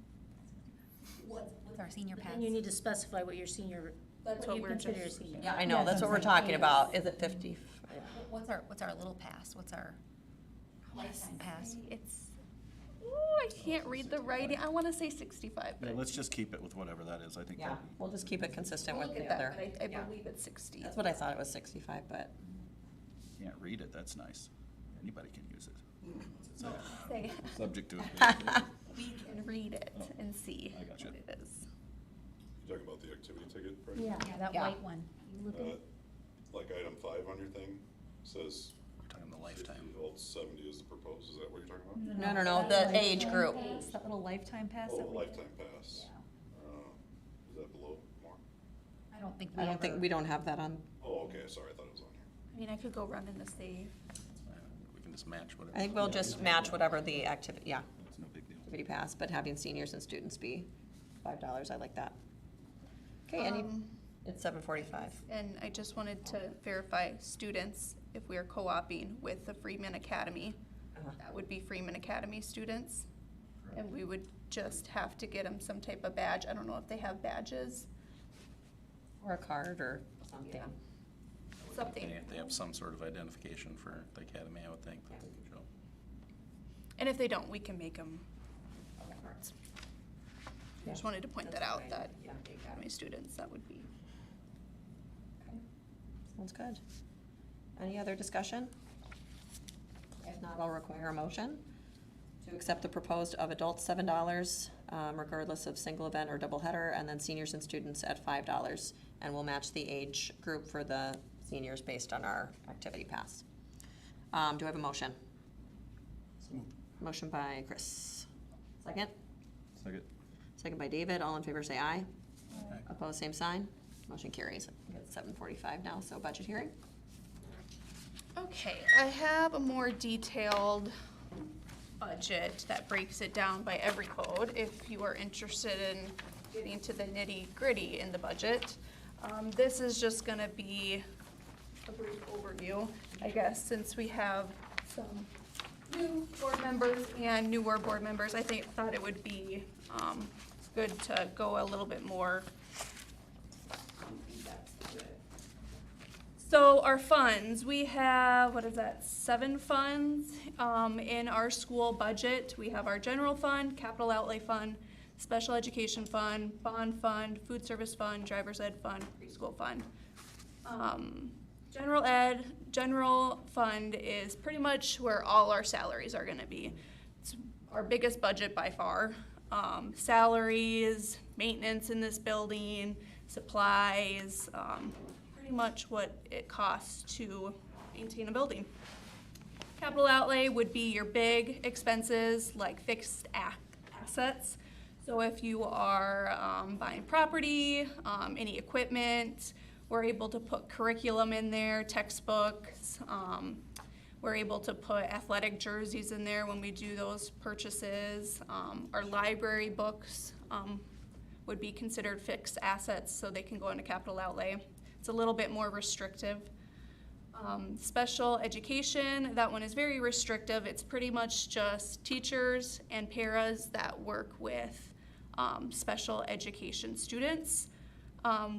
What's our senior pass? And you need to specify what your senior, That's what what you we're consider just- a senior. Yeah, I know, that's what we're talking about. Is it 50? What's our little pass? What's our lifetime pass? I can't read the writing. I want to say 65, but Yeah, let's just keep it with whatever that is, I think. Yeah, we'll just keep it consistent with look the at that, other. but I Yeah. believe it's 60. That's what I thought, it was 65, but Can't read it, that's nice. Anybody can use it. What's it say? Say, Subject to it. we can read it and see I gotcha. what it is. You talking about the activity ticket price? Yeah, that Yeah. white one. You look at, Like item 5 on your thing says We're talking the 50 lifetime. adults, 70 is the proposed, is that what you're talking about? No, the age group. that little lifetime pass Oh, that the we. lifetime pass. Is that below more? I don't think I don't think, we don't have that on, Oh, okay, sorry, I thought it was on here. I mean, I could go run in the save. We can just match whatever. I think we'll just match whatever the activity, yeah, That's no big deal. activity pass, but having seniors and students be $5, I like that. Okay, it's 7:45. And I just wanted to verify students, if we are co-oping with the Freeman Academy, that would be Freeman Academy students. And we would just have to get them some type of badge. I don't know if they have badges. Or a card or something. Yeah. Something. They have some sort of identification for the academy, I would think, that they could show. And if they don't, we can make them cards. I just wanted to point that out, that Yeah. the academy students, that would be. Okay. Sounds good. Any other discussion? If not, I'll require a motion to accept the proposed of adults $7, regardless of single event or double header, and then seniors and students at $5. And we'll match the age group for the seniors based on our activity pass. Do I have a motion? Motion by Chris. Second? Second. Second by David. All in favor say aye. Opposed, same sign. Motion carries. It's 7:45 now, so budget hearing. Okay, I have a more detailed budget that breaks it down by every code, if you are interested in getting to the nitty-gritty in the budget. This is just gonna be a brief overview, I guess, since we have some new board members and newer board members. I thought it would be good to go a little bit more in depth to it. So our funds, we have, 7 funds in our school budget. We have our general fund, capital outlay fund, special education fund, bond fund, food service fund, driver's ed fund, preschool fund. General fund is pretty much where all our salaries are gonna be. It's our biggest budget by far. Salaries, maintenance in this building, supplies, pretty much what it costs to maintain a building. Capital outlay would be your big expenses like fixed assets. So if you are buying property, any equipment, we're able to put curriculum in there, textbooks. We're able to put athletic jerseys in there when we do those purchases. Our library books would be considered fixed assets, so they can go into capital outlay. It's a little bit more restrictive. Special education, that one is very restrictive. It's pretty much just teachers and paras that work with special education students.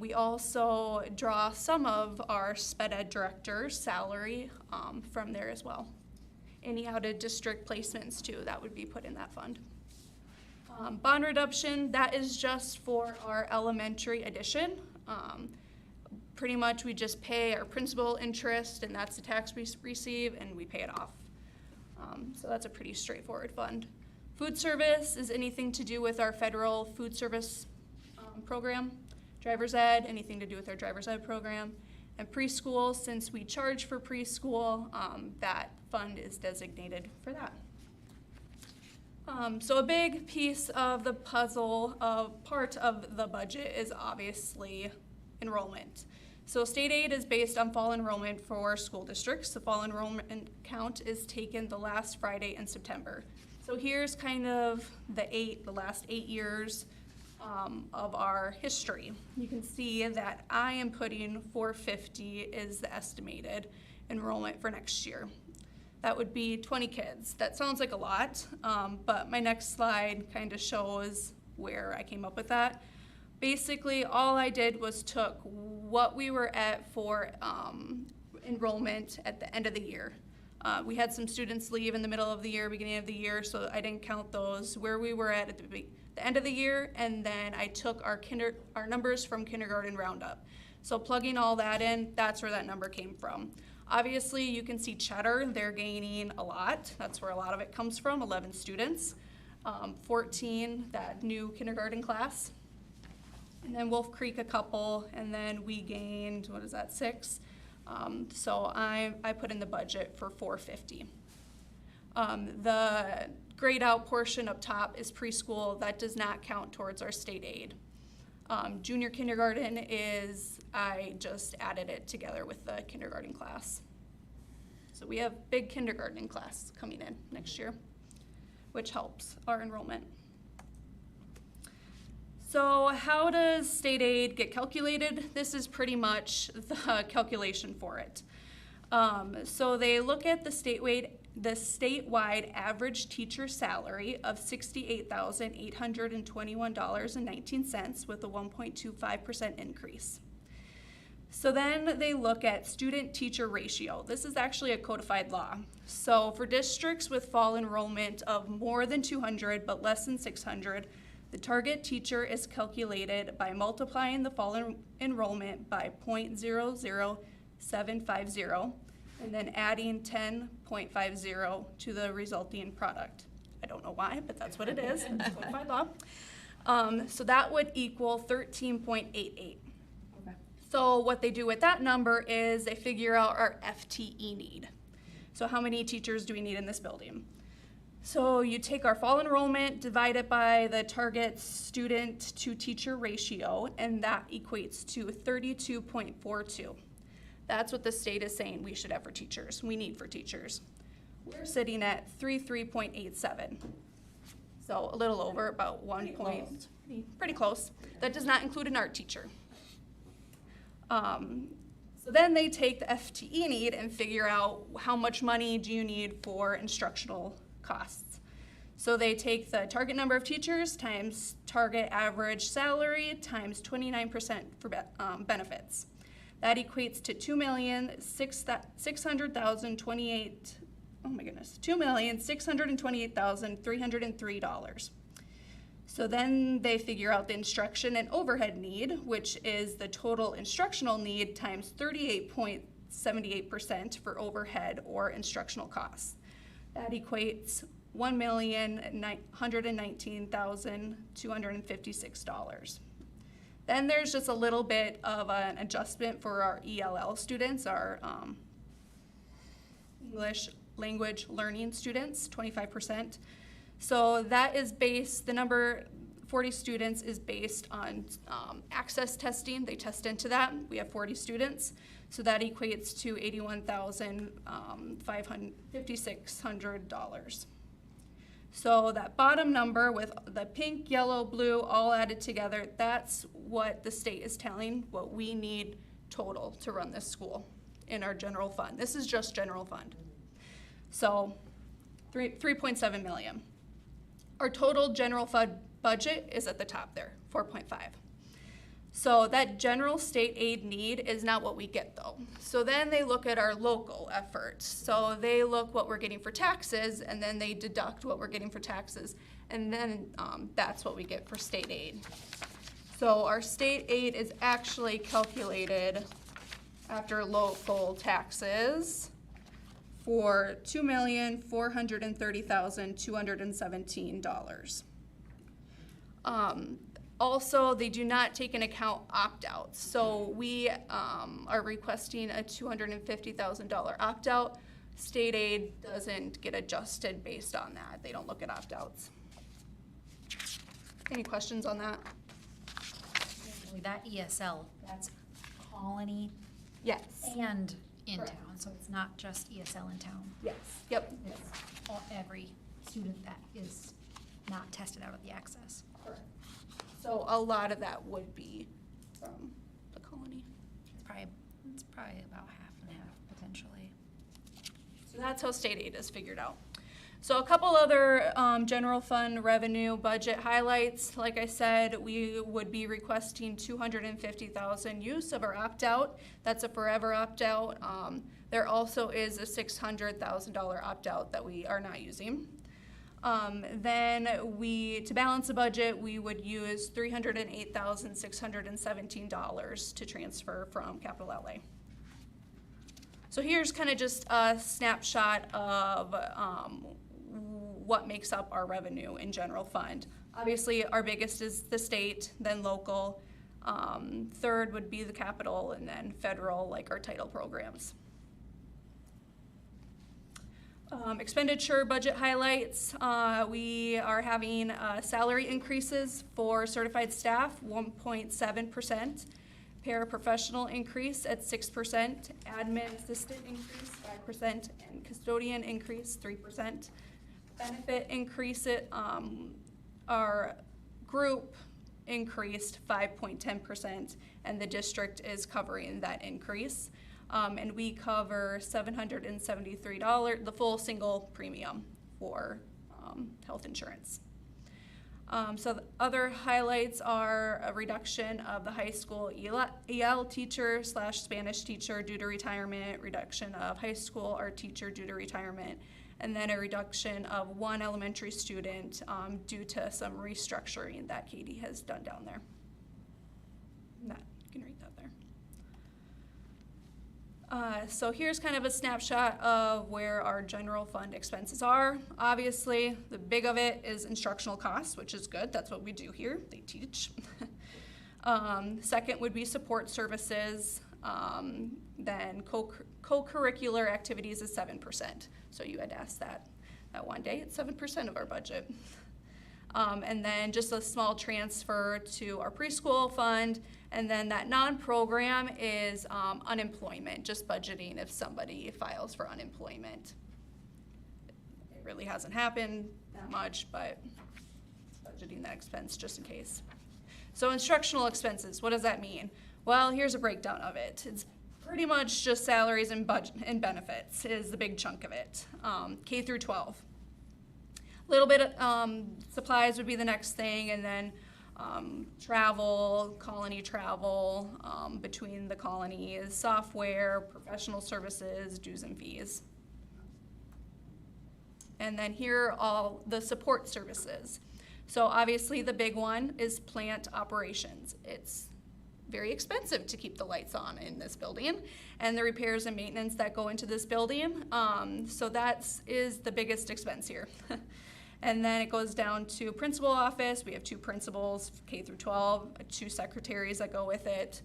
We also draw some of our sped ed director's salary from there as well. Any out-of-district placements too, that would be put in that fund. Bond reduction, that is just for our elementary addition. Pretty much we just pay our principal interest, and that's the tax we receive, and we pay it off. So that's a pretty straightforward fund. Food service is anything to do with our federal food service program. Driver's ed, anything to do with our driver's ed program. And preschool, since we charge for preschool, that fund is designated for that. So a big piece of the puzzle, part of the budget is obviously enrollment. So state aid is based on fall enrollment for school districts. The fall enrollment count is taken the last Friday in September. So here's kind of the last 8 years of our history. You can see that I am putting 450 is the estimated enrollment for next year. That would be 20 kids. That sounds like a lot, but my next slide kind of shows where I came up with that. Basically, all I did was took what we were at for enrollment at the end of the year. We had some students leave in the middle of the year, beginning of the year, so I didn't count those, where we were at the end of the year, and then I took our numbers from kindergarten roundup. So plugging all that in, that's where that number came from. Obviously, you can see Cheddar, they're gaining a lot. That's where a lot of it comes from, 11 students. 14, that new kindergarten class. And then Wolf Creek a couple, and then we gained, 6? So I put in the budget for 450. The grade out portion up top is preschool. That does not count towards our state aid. Junior kindergarten I just added it together with the kindergarten class. So we have big kindergarten class coming in next year, which helps our enrollment. So how does state aid get calculated? This is pretty much the calculation for it. So they look at the statewide average teacher salary of $68,821.19 with a 1.25% increase. So then they look at student-teacher ratio. This is actually a codified law. So for districts with fall enrollment of more than 200 but less than 600, the target teacher is calculated by multiplying the fall enrollment by 0.00750 and then adding 10.50 to the resulting product. I don't know why, but that's what it is. It's codified law. So that would equal 13.88. So what they do with that number is they figure out our FTE need. So how many teachers do we need in this building? So you take our fall enrollment, divide it by the target student to teacher ratio, and that equates to 32.42. That's what the state is saying we should have for teachers, we need for teachers. We're sitting at 33.87. So a little over, about 1 point, pretty close. That does not include an art teacher. So then they take the FTE need and figure out how much money do you need for instructional costs. So they take the target number of teachers times target average salary times 29% for benefits. That equates to $2,628,303. So then they figure out the instruction and overhead need, which is the total instructional need times 38.78% for overhead or instructional costs. That equates $1,119,256. Then there's just a little bit of an adjustment for our ELL students, our English language learning students, 25%. So that is based, the number 40 students is based on access testing. They test into that. We have 40 students. So that equates to $81,556. So that bottom number with the pink, yellow, blue all added together, that's what the state is telling what we need total to run this school in our general fund. This is just general fund. So 3.7 million. Our total general fund budget is at the top there, 4.5. So that general state aid need is not what we get though. So then they look at our local efforts. So they look what we're getting for taxes and then they deduct what we're getting for taxes. And then that's what we get for state aid. So our state aid is actually calculated after local taxes for $2,430,217. Also, they do not take into account opt-outs. So we are requesting a $250,000 opt-out. State aid doesn't get adjusted based on that. They don't look at opt-outs. Any questions on that? That ESL, that's Colony Yes. and in Correct. town, so it's not just ESL in town. Yes. Yep. It's every student that is not tested out of the access. Correct. So a lot of that would be from the Colony. It's probably about half and half potentially. So that's how state aid is figured out. So a couple other general fund revenue budget highlights. Like I said, we would be requesting $250,000 use of our opt-out. That's a forever opt-out. There also is a $600,000 opt-out that we are not using. Then to balance the budget, we would use $308,617 to transfer from capital outlay. So here's kind of just a snapshot of what makes up our revenue in general fund. Obviously, our biggest is the state, then local. Third would be the capital, and then federal, like our title programs. Expenditure budget highlights. We are having salary increases for certified staff, 1.7%. Paraprofessional increase at 6%, admin assistant increase 5%, and custodian increase 3%. Benefit increase our group increased 5.10%, and the district is covering that increase. And we cover $773, the full single premium for health insurance. So the other highlights are a reduction of the high school EL teacher / Spanish teacher due to retirement, reduction of high school art teacher due to retirement, and then a reduction of one elementary student due to some restructuring that Katie has done down there. You can read that there. So here's kind of a snapshot of where our general fund expenses are. Obviously, the big of it is instructional costs, which is good. That's what we do here. They teach. Second would be support services. Then co-curricular activities is 7%. So you had asked that one day. It's 7% of our budget. And then just a small transfer to our preschool fund. And then that non-program is unemployment, just budgeting if somebody files for unemployment. It really hasn't happened that much, but budgeting that expense just in case. So instructional expenses, what does that mean? Well, here's a breakdown of it. It's pretty much just salaries and budget and benefits is the big chunk of it, K through 12. Little bit of supplies would be the next thing, and then travel, colony travel between the colonies, software, professional services, dues and fees. And then here are all the support services. So obviously the big one is plant operations. It's very expensive to keep the lights on in this building and the repairs and maintenance that go into this building. So that is the biggest expense here. And then it goes down to principal office. We have 2 principals, K through 12, 2 secretaries that go with it.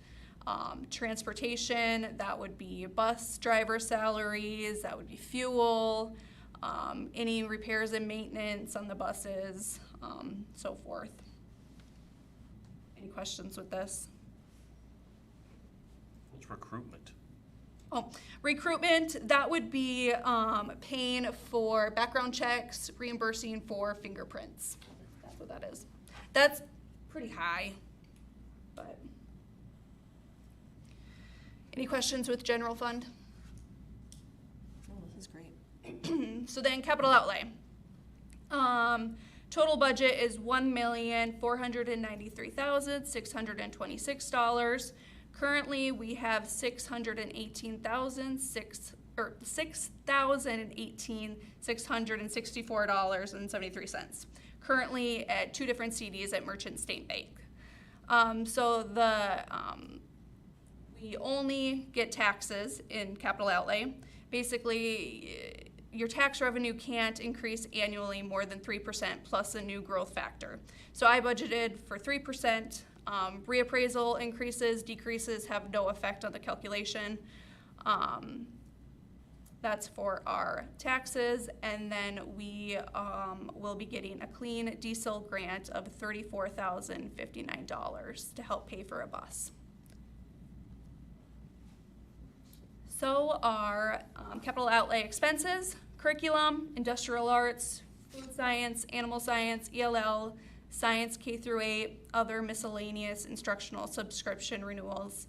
Transportation, that would be bus driver salaries, that would be fuel, any repairs and maintenance on the buses, so forth. Any questions with this? What's recruitment? Oh, recruitment, that would be paying for background checks, reimbursing for fingerprints. That's what that is. That's pretty high, but. Any questions with general fund? Oh, this is great. So then capital outlay. Total budget is $1,493,626. Currently, we have $6,018,664.73. Currently at 2 different CDs at Merchant State Bank. We only get taxes in capital outlay. Basically, your tax revenue can't increase annually more than 3% plus a new growth factor. So I budgeted for 3%. Reappraisal increases, decreases have no effect on the calculation. That's for our taxes, and then we will be getting a clean diesel grant of $34,059 to help pay for a bus. So our capital outlay expenses: curriculum, industrial arts, food science, animal science, ELL, science K through 8, other miscellaneous instructional subscription renewals.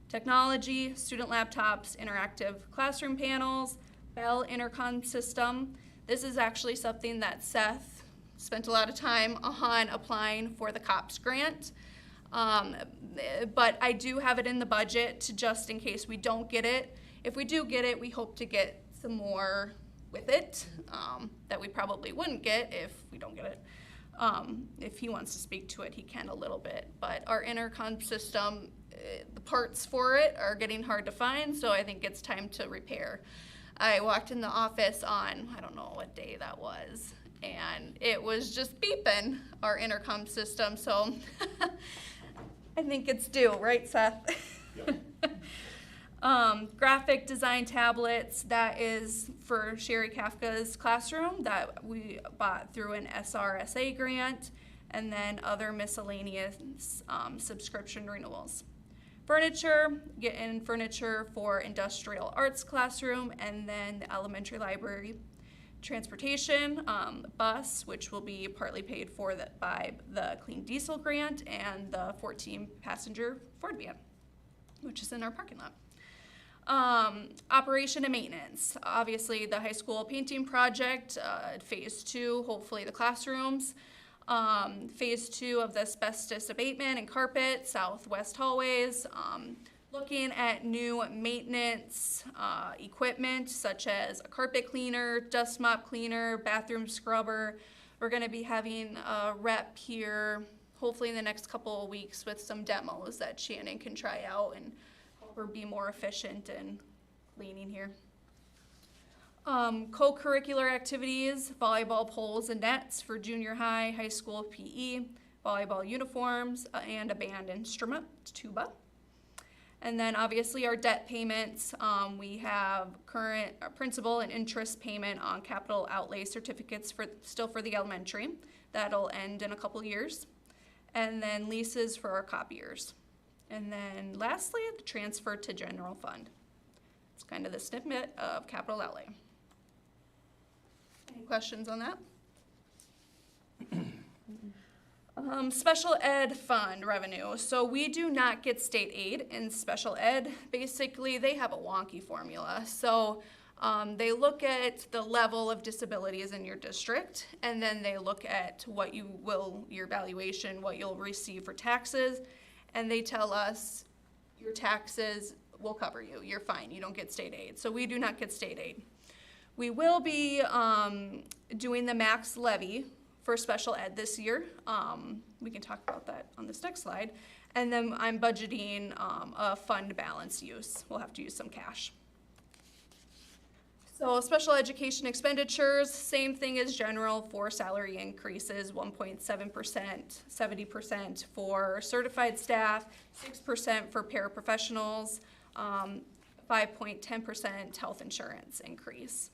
Technology, student laptops, interactive classroom panels, Bell intercom system. This is actually something that Seth spent a lot of time on applying for the COPS grant. But I do have it in the budget to just in case we don't get it. If we do get it, we hope to get some more with it that we probably wouldn't get if we don't get it. If he wants to speak to it, he can a little bit. But our intercom system, the parts for it are getting hard to find, so I think it's time to repair. I walked in the office on, I don't know what day that was, and it was just beeping, our intercom system, so I think it's due, right, Seth? Yeah. Graphic design tablets, that is for Sherry Kafka's classroom that we bought through an SRSA grant, and then other miscellaneous subscription renewals. Furniture, getting furniture for industrial arts classroom, and then the elementary library. Transportation, bus, which will be partly paid for by the clean diesel grant, and the 14-passenger Ford van, which is in our parking lot. Operation and maintenance, obviously the high school painting project, phase 2, hopefully the classrooms. Phase 2 of the asbestos abatement and carpet, southwest hallways. Looking at new maintenance equipment such as a carpet cleaner, dust mop cleaner, bathroom scrubber. We're going to be having a rep here hopefully in the next couple of weeks with some demos that Shannon can try out and help her be more efficient in cleaning here. Co-curricular activities, volleyball poles and nets for junior high, high school PE, volleyball uniforms, and a band instrument, tuba. And then obviously our debt payments, we have current principal and interest payment on capital outlay certificates still for the elementary. That'll end in a couple years. And then leases for our copiers. And then lastly, the transfer to general fund. It's kind of the snippet of capital outlay. Any questions on that? Special ed fund revenue. So we do not get state aid in special ed. Basically, they have a wonky formula. So they look at the level of disabilities in your district, and then they look at what your valuation, what you'll receive for taxes, and they tell us your taxes will cover you. You're fine. You don't get state aid. So we do not get state aid. We will be doing the max levy for special ed this year. We can talk about that on this next slide. And then I'm budgeting a fund balance use. We'll have to use some cash. So special education expenditures, same thing as general for salary increases, 1.7%, 70% for certified staff, 6% for paraprofessionals, 5.10% health insurance increase.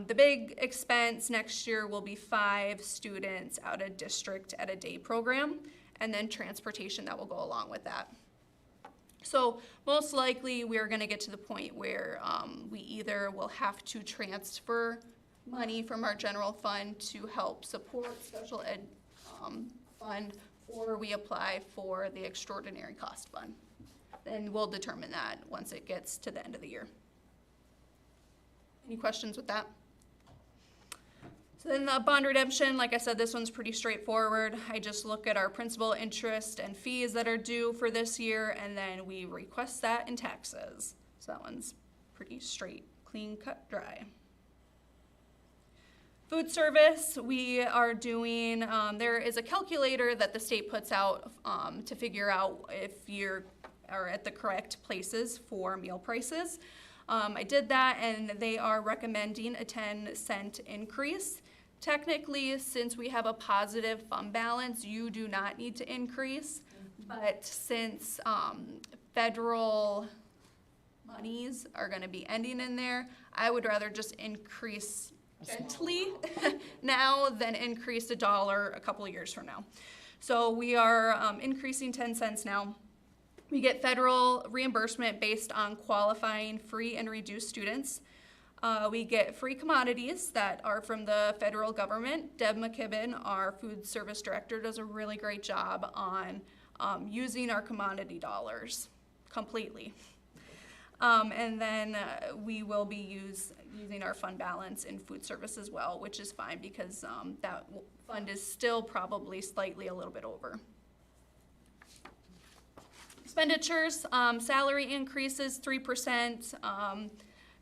The big expense next year will be 5 students out of district at a day program, and then transportation that will go along with that. So most likely we're going to get to the point where we either will have to transfer money from our general fund to help support special ed fund, or we apply for the extraordinary cost fund. And we'll determine that once it gets to the end of the year. Any questions with that? So then the bond redemption, like I said, this one's pretty straightforward. I just look at our principal, interest, and fees that are due for this year, and then we request that in taxes. So that one's pretty straight, clean, cut, dry. Food service, we are doing, there is a calculator that the state puts out to figure out if you are at the correct places for meal prices. I did that, and they are recommending a 10-cent increase. Technically, since we have a positive fund balance, you do not need to increase. But since federal monies are going to be ending in there, I would rather just increase gently now than increase $1 a couple of years from now. So we are increasing 10 cents now. We get federal reimbursement based on qualifying free and reduced students. We get free commodities that are from the federal government. Deb McKibben, our food service director, does a really great job on using our commodity dollars completely. And then we will be using our fund balance in food service as well, which is fine because that fund is still probably slightly a little bit over. Expenditures, salary increases 3%,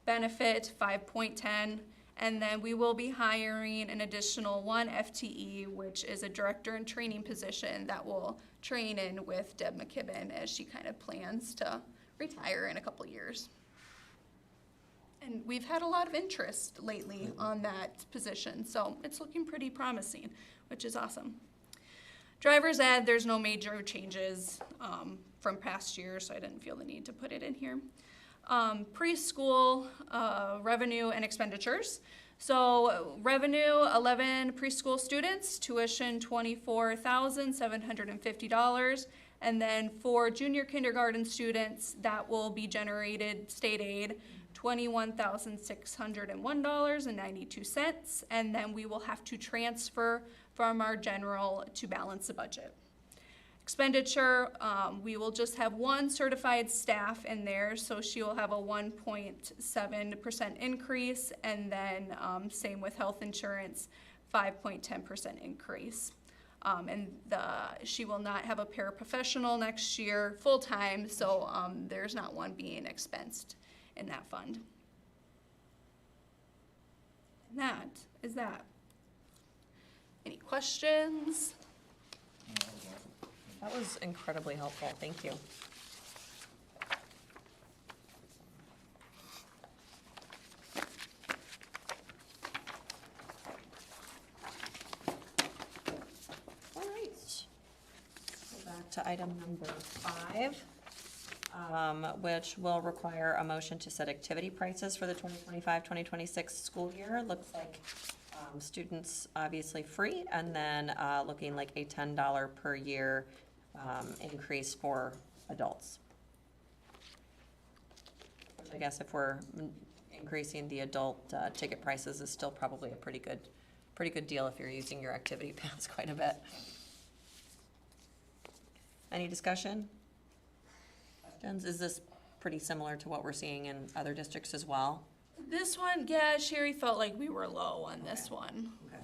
benefit 5.10, and then we will be hiring an additional 1 FTE, which is a director in training position that will train in with Deb McKibben as she kind of plans to retire in a couple years. And we've had a lot of interest lately on that position, so it's looking pretty promising, which is awesome. Driver's ed, there's no major changes from past years, so I didn't feel the need to put it in here. Preschool revenue and expenditures. So revenue, 11 preschool students, tuition $24,750, And then for junior kindergarten students, that will be generated state aid, $21,601.92. And then we will have to transfer from our general to balance the budget. Expenditure, we will just have one certified staff in there, so she will have a 1.7% increase, and then same with health insurance, 5.10% increase. And she will not have a paraprofessional next year full-time, so there's not one being expensed in that fund. And that is that. Any questions? That was incredibly helpful, thank you. All right. Go back to item number 5, which will require a motion to set activity prices for the 2025-2026 school year. Looks like students obviously free, and then looking like a $10 per year increase for adults. Which I guess if we're increasing the adult ticket prices is still probably a pretty good deal if you're using your activity pass quite a bit. Any discussion? Questions? Is this pretty similar to what we're seeing in other districts as well? This one, yeah, Sherry felt like we were low on this one. Okay.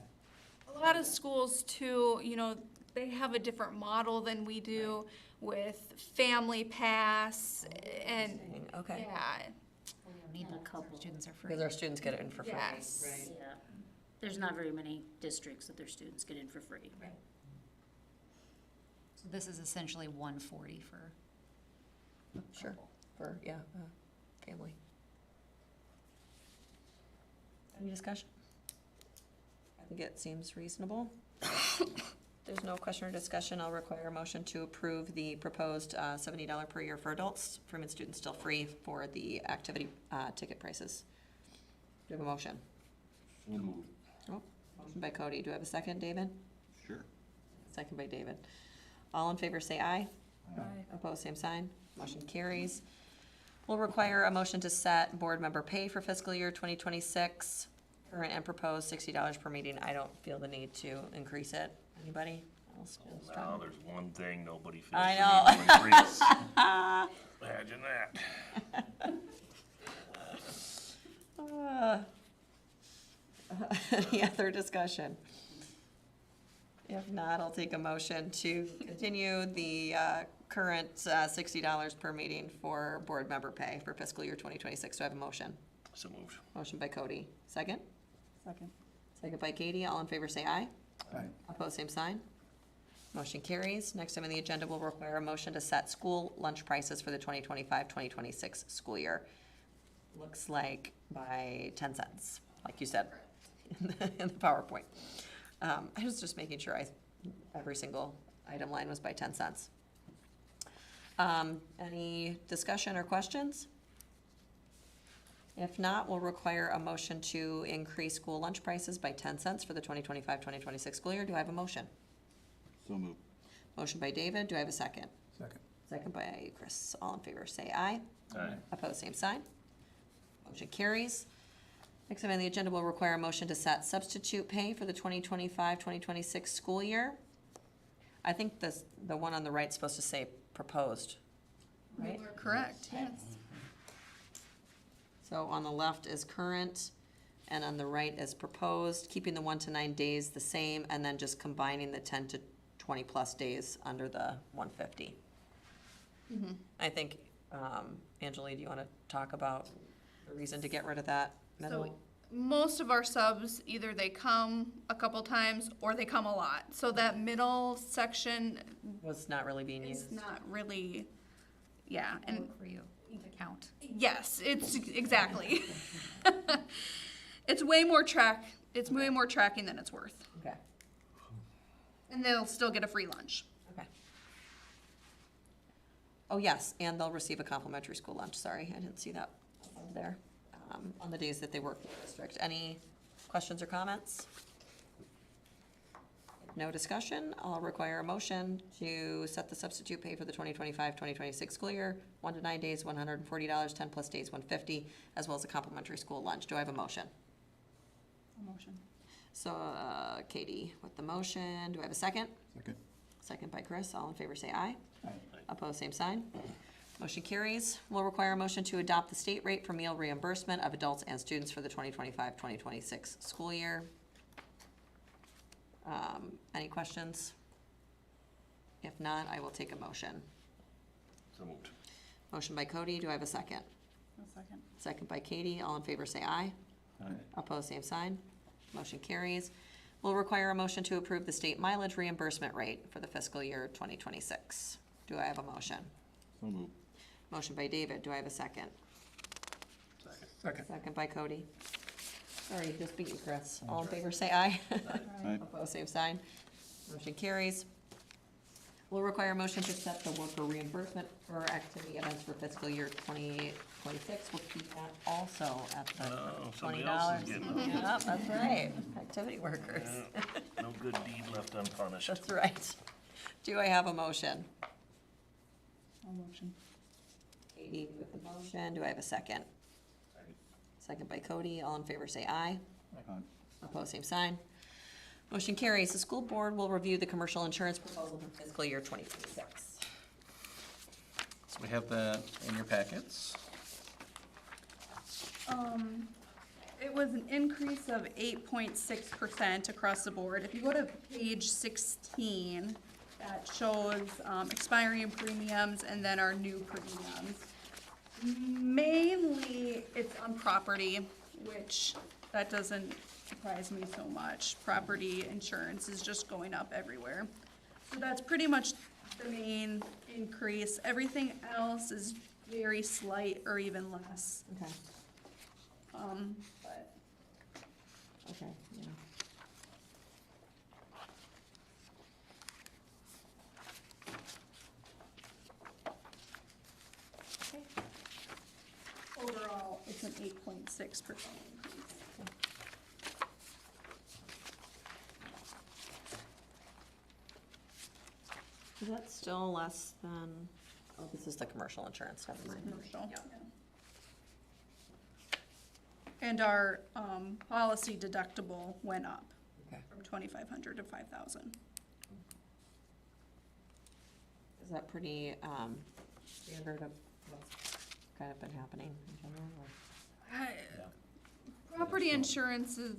A lot of schools too, they have a different model than we do with family pass and, Okay. yeah. We need a couple. Students are free. Because our students get it in for free. Yes. Right. Yeah, there's not very many districts that their students get in for free. So this is essentially 140 for Sure, for, family. Any discussion? I think it seems reasonable. There's no question or discussion. I'll require a motion to approve the proposed $70 per year for adults. Freeman students still free for the activity ticket prices. Do you have a motion? So moved. Oh, motion by Cody. Do I have a second, David? Sure. Second by David. All in favor say aye. Aye. Opposed, same sign. Motion carries. We'll require a motion to set board member pay for fiscal year 2026. Current and proposed $60 per meeting. I don't feel the need to increase it. Anybody else feel Now, strong? there's one thing nobody feels. I the need to increase. Imagine that. Any other discussion? If not, I'll take a motion to continue the current $60 per meeting for board member pay for fiscal year 2026. Do I have a motion? So moved. Motion by Cody. Second? Second. Second by Katie. All in favor say aye. Aye. Opposed, same sign. Motion carries. Next item on the agenda will require a motion to set school lunch prices for the 2025-2026 school year. Looks like by 10 cents, like you said in the PowerPoint. I was just making sure every single item line was by 10 cents. Any discussion or questions? If not, we'll require a motion to increase school lunch prices by 10 cents for the 2025-2026 school year. Do I have a motion? So moved. Motion by David. Do I have a second? Second. Second by Chris. All in favor say aye. Aye. Opposed, same sign. Motion carries. Next item on the agenda will require a motion to set substitute pay for the 2025-2026 school year. I think the one on the right is supposed to say proposed, right? You are correct, yes. So on the left is current, and on the right is proposed, keeping the 1 to 9 days the same, and then just combining the 10 to 20 plus days under the 150. I think, Anjali, do you want to talk about the reason to get rid of that middle? So most of our subs, either they come a couple times or they come a lot. So that middle section Was not really being is used. not really, yeah, and for you to count. yes, it's exactly. It's way more tracking than it's worth. Okay, And they'll still get a free lunch. okay. Oh, yes, and they'll receive a complimentary school lunch. Sorry, I didn't see that there. On the days that they work in the district. Any questions or comments? If No discussion. I'll require a motion to set the substitute pay for the 2025-2026 school year, 1 to 9 days, $140, 10 plus days, $150, as well as a complimentary school lunch. Do I have a motion? Motion. So, Katie with the motion. Do I have a second? Second. Second by Chris. All in favor say aye. Aye. Opposed, same sign. Motion carries. Will require a motion to adopt the state rate for meal reimbursement of adults and students for the 2025-2026 school year. Any questions? If not, I will take a motion. So moved. Motion by Cody. Do I have a second? Second. Second by Katie. All in favor say aye. Aye. Opposed, same sign. Motion carries. Will require a motion to approve the state mileage reimbursement rate for the fiscal year 2026. Do I have a motion? So moved. Motion by David. Do I have a second? Second. Second by Cody. Sorry, just beat you, Chris. All in favor, say aye. Aye. Opposed, same sign. Motion carries. Will require a motion to set the worker reimbursement for activity events for fiscal year 2026. We'll keep that also at the Oh, $20. somebody else is getting it. Yep, that's right. Activity workers. Yeah, no good deed left unpunished. That's right. Do I have a motion? Motion. Katie with the motion. Do I have a second? Second by Cody. All in favor, say aye. Aye. Opposed, same sign. Motion carries. The school board will review the commercial insurance proposal for fiscal year 2026. So we have that in your packets. It was an increase of 8.6% across the board. If you go to page 16, that shows expiring premiums and then our new premiums. Mainly, it's on property, which that doesn't surprise me so much. Property insurance is just going up everywhere. So that's pretty much the main increase. Everything else is very slight or even less. Okay, But okay, yeah. Okay. overall, it's an 8.6% increase. Is that still less than, oh, this is the commercial insurance, never mind. Commercial. Yeah. And our policy deductible went up Okay. from 2,500 to 5,000. Is that pretty, standard of what's kind of been happening in general, or? Property insurance is,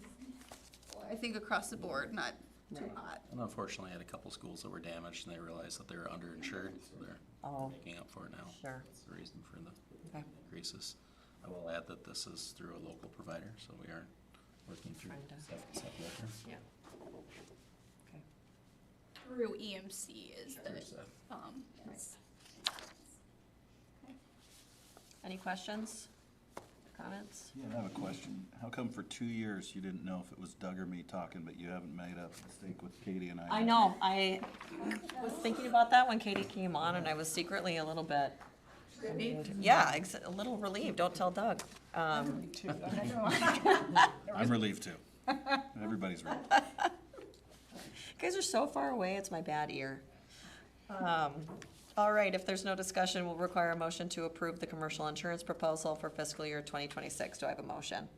I think, across the board, not too Right. hot. And unfortunately, I had a couple schools that were damaged and they realized that they were underinsured, so they're Oh. making up for it now. Sure. That's the reason for the Okay. increases. I will add that this is through a local provider, so we aren't working through Trying to- Seth. Yeah. Okay. Through EMC is the, Seth. yes. Any questions, comments? Yeah, I have a question. How come for 2 years you didn't know if it was Doug or me talking, but you haven't made a mistake with Katie and I? I know, I was thinking about that when Katie came on, and I was secretly a little bit, yeah, a little relieved, don't tell Doug. I'm relieved too. Everybody's relieved. You guys are so far away, it's my bad ear. All right, if there's no discussion, we'll require a motion to approve the commercial insurance proposal for fiscal year 2026. Do I have a motion?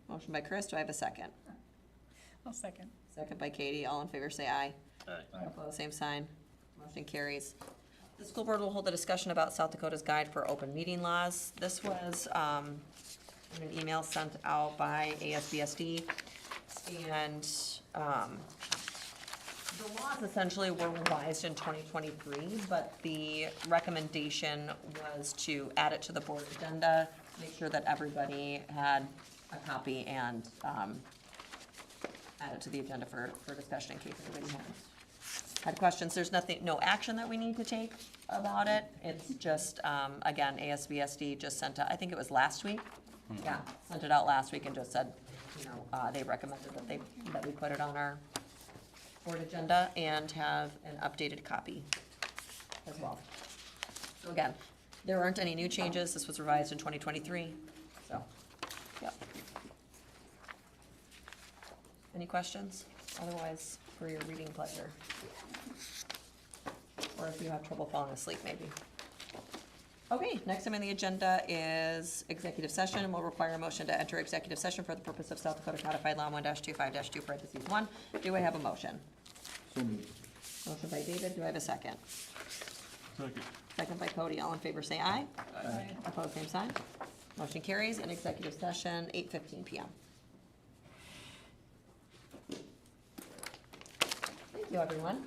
Motion by Chris, do I have a second? I'll second. Second by Katie, all in favor say aye. Aye. Opposed, same sign. Motion carries. The school board will hold a discussion about South Dakota's Guide for Open Meeting Laws. This was an email sent out by ASBSD. And the laws essentially were revised in 2023, but the recommendation was to add it to the board agenda, make sure that everybody had a copy, and add it to the agenda for discussion in case anybody had questions. There's nothing, no action that we need to take about it. It's just, again, ASBSD just sent out, I think it was last week. Yeah, sent it out last week and just said, you know, they recommended that we put it on our board agenda and have an updated copy as well. So again, there aren't any new changes. This was revised in 2023, so, yep. Any questions? Otherwise, for your reading pleasure. Or if you have trouble falling asleep, maybe. Okay, next item on the agenda is executive session. Will require a motion to enter executive session for the purpose of South Dakota Codified Law 1-25-2 parentheses 1. Do I have a motion? So moved. Motion by David, do I have a second? Second. Second by Cody, all in favor say aye. Aye. Opposed, same sign. Motion carries, in executive session, 8:15 PM. Thank you, everyone.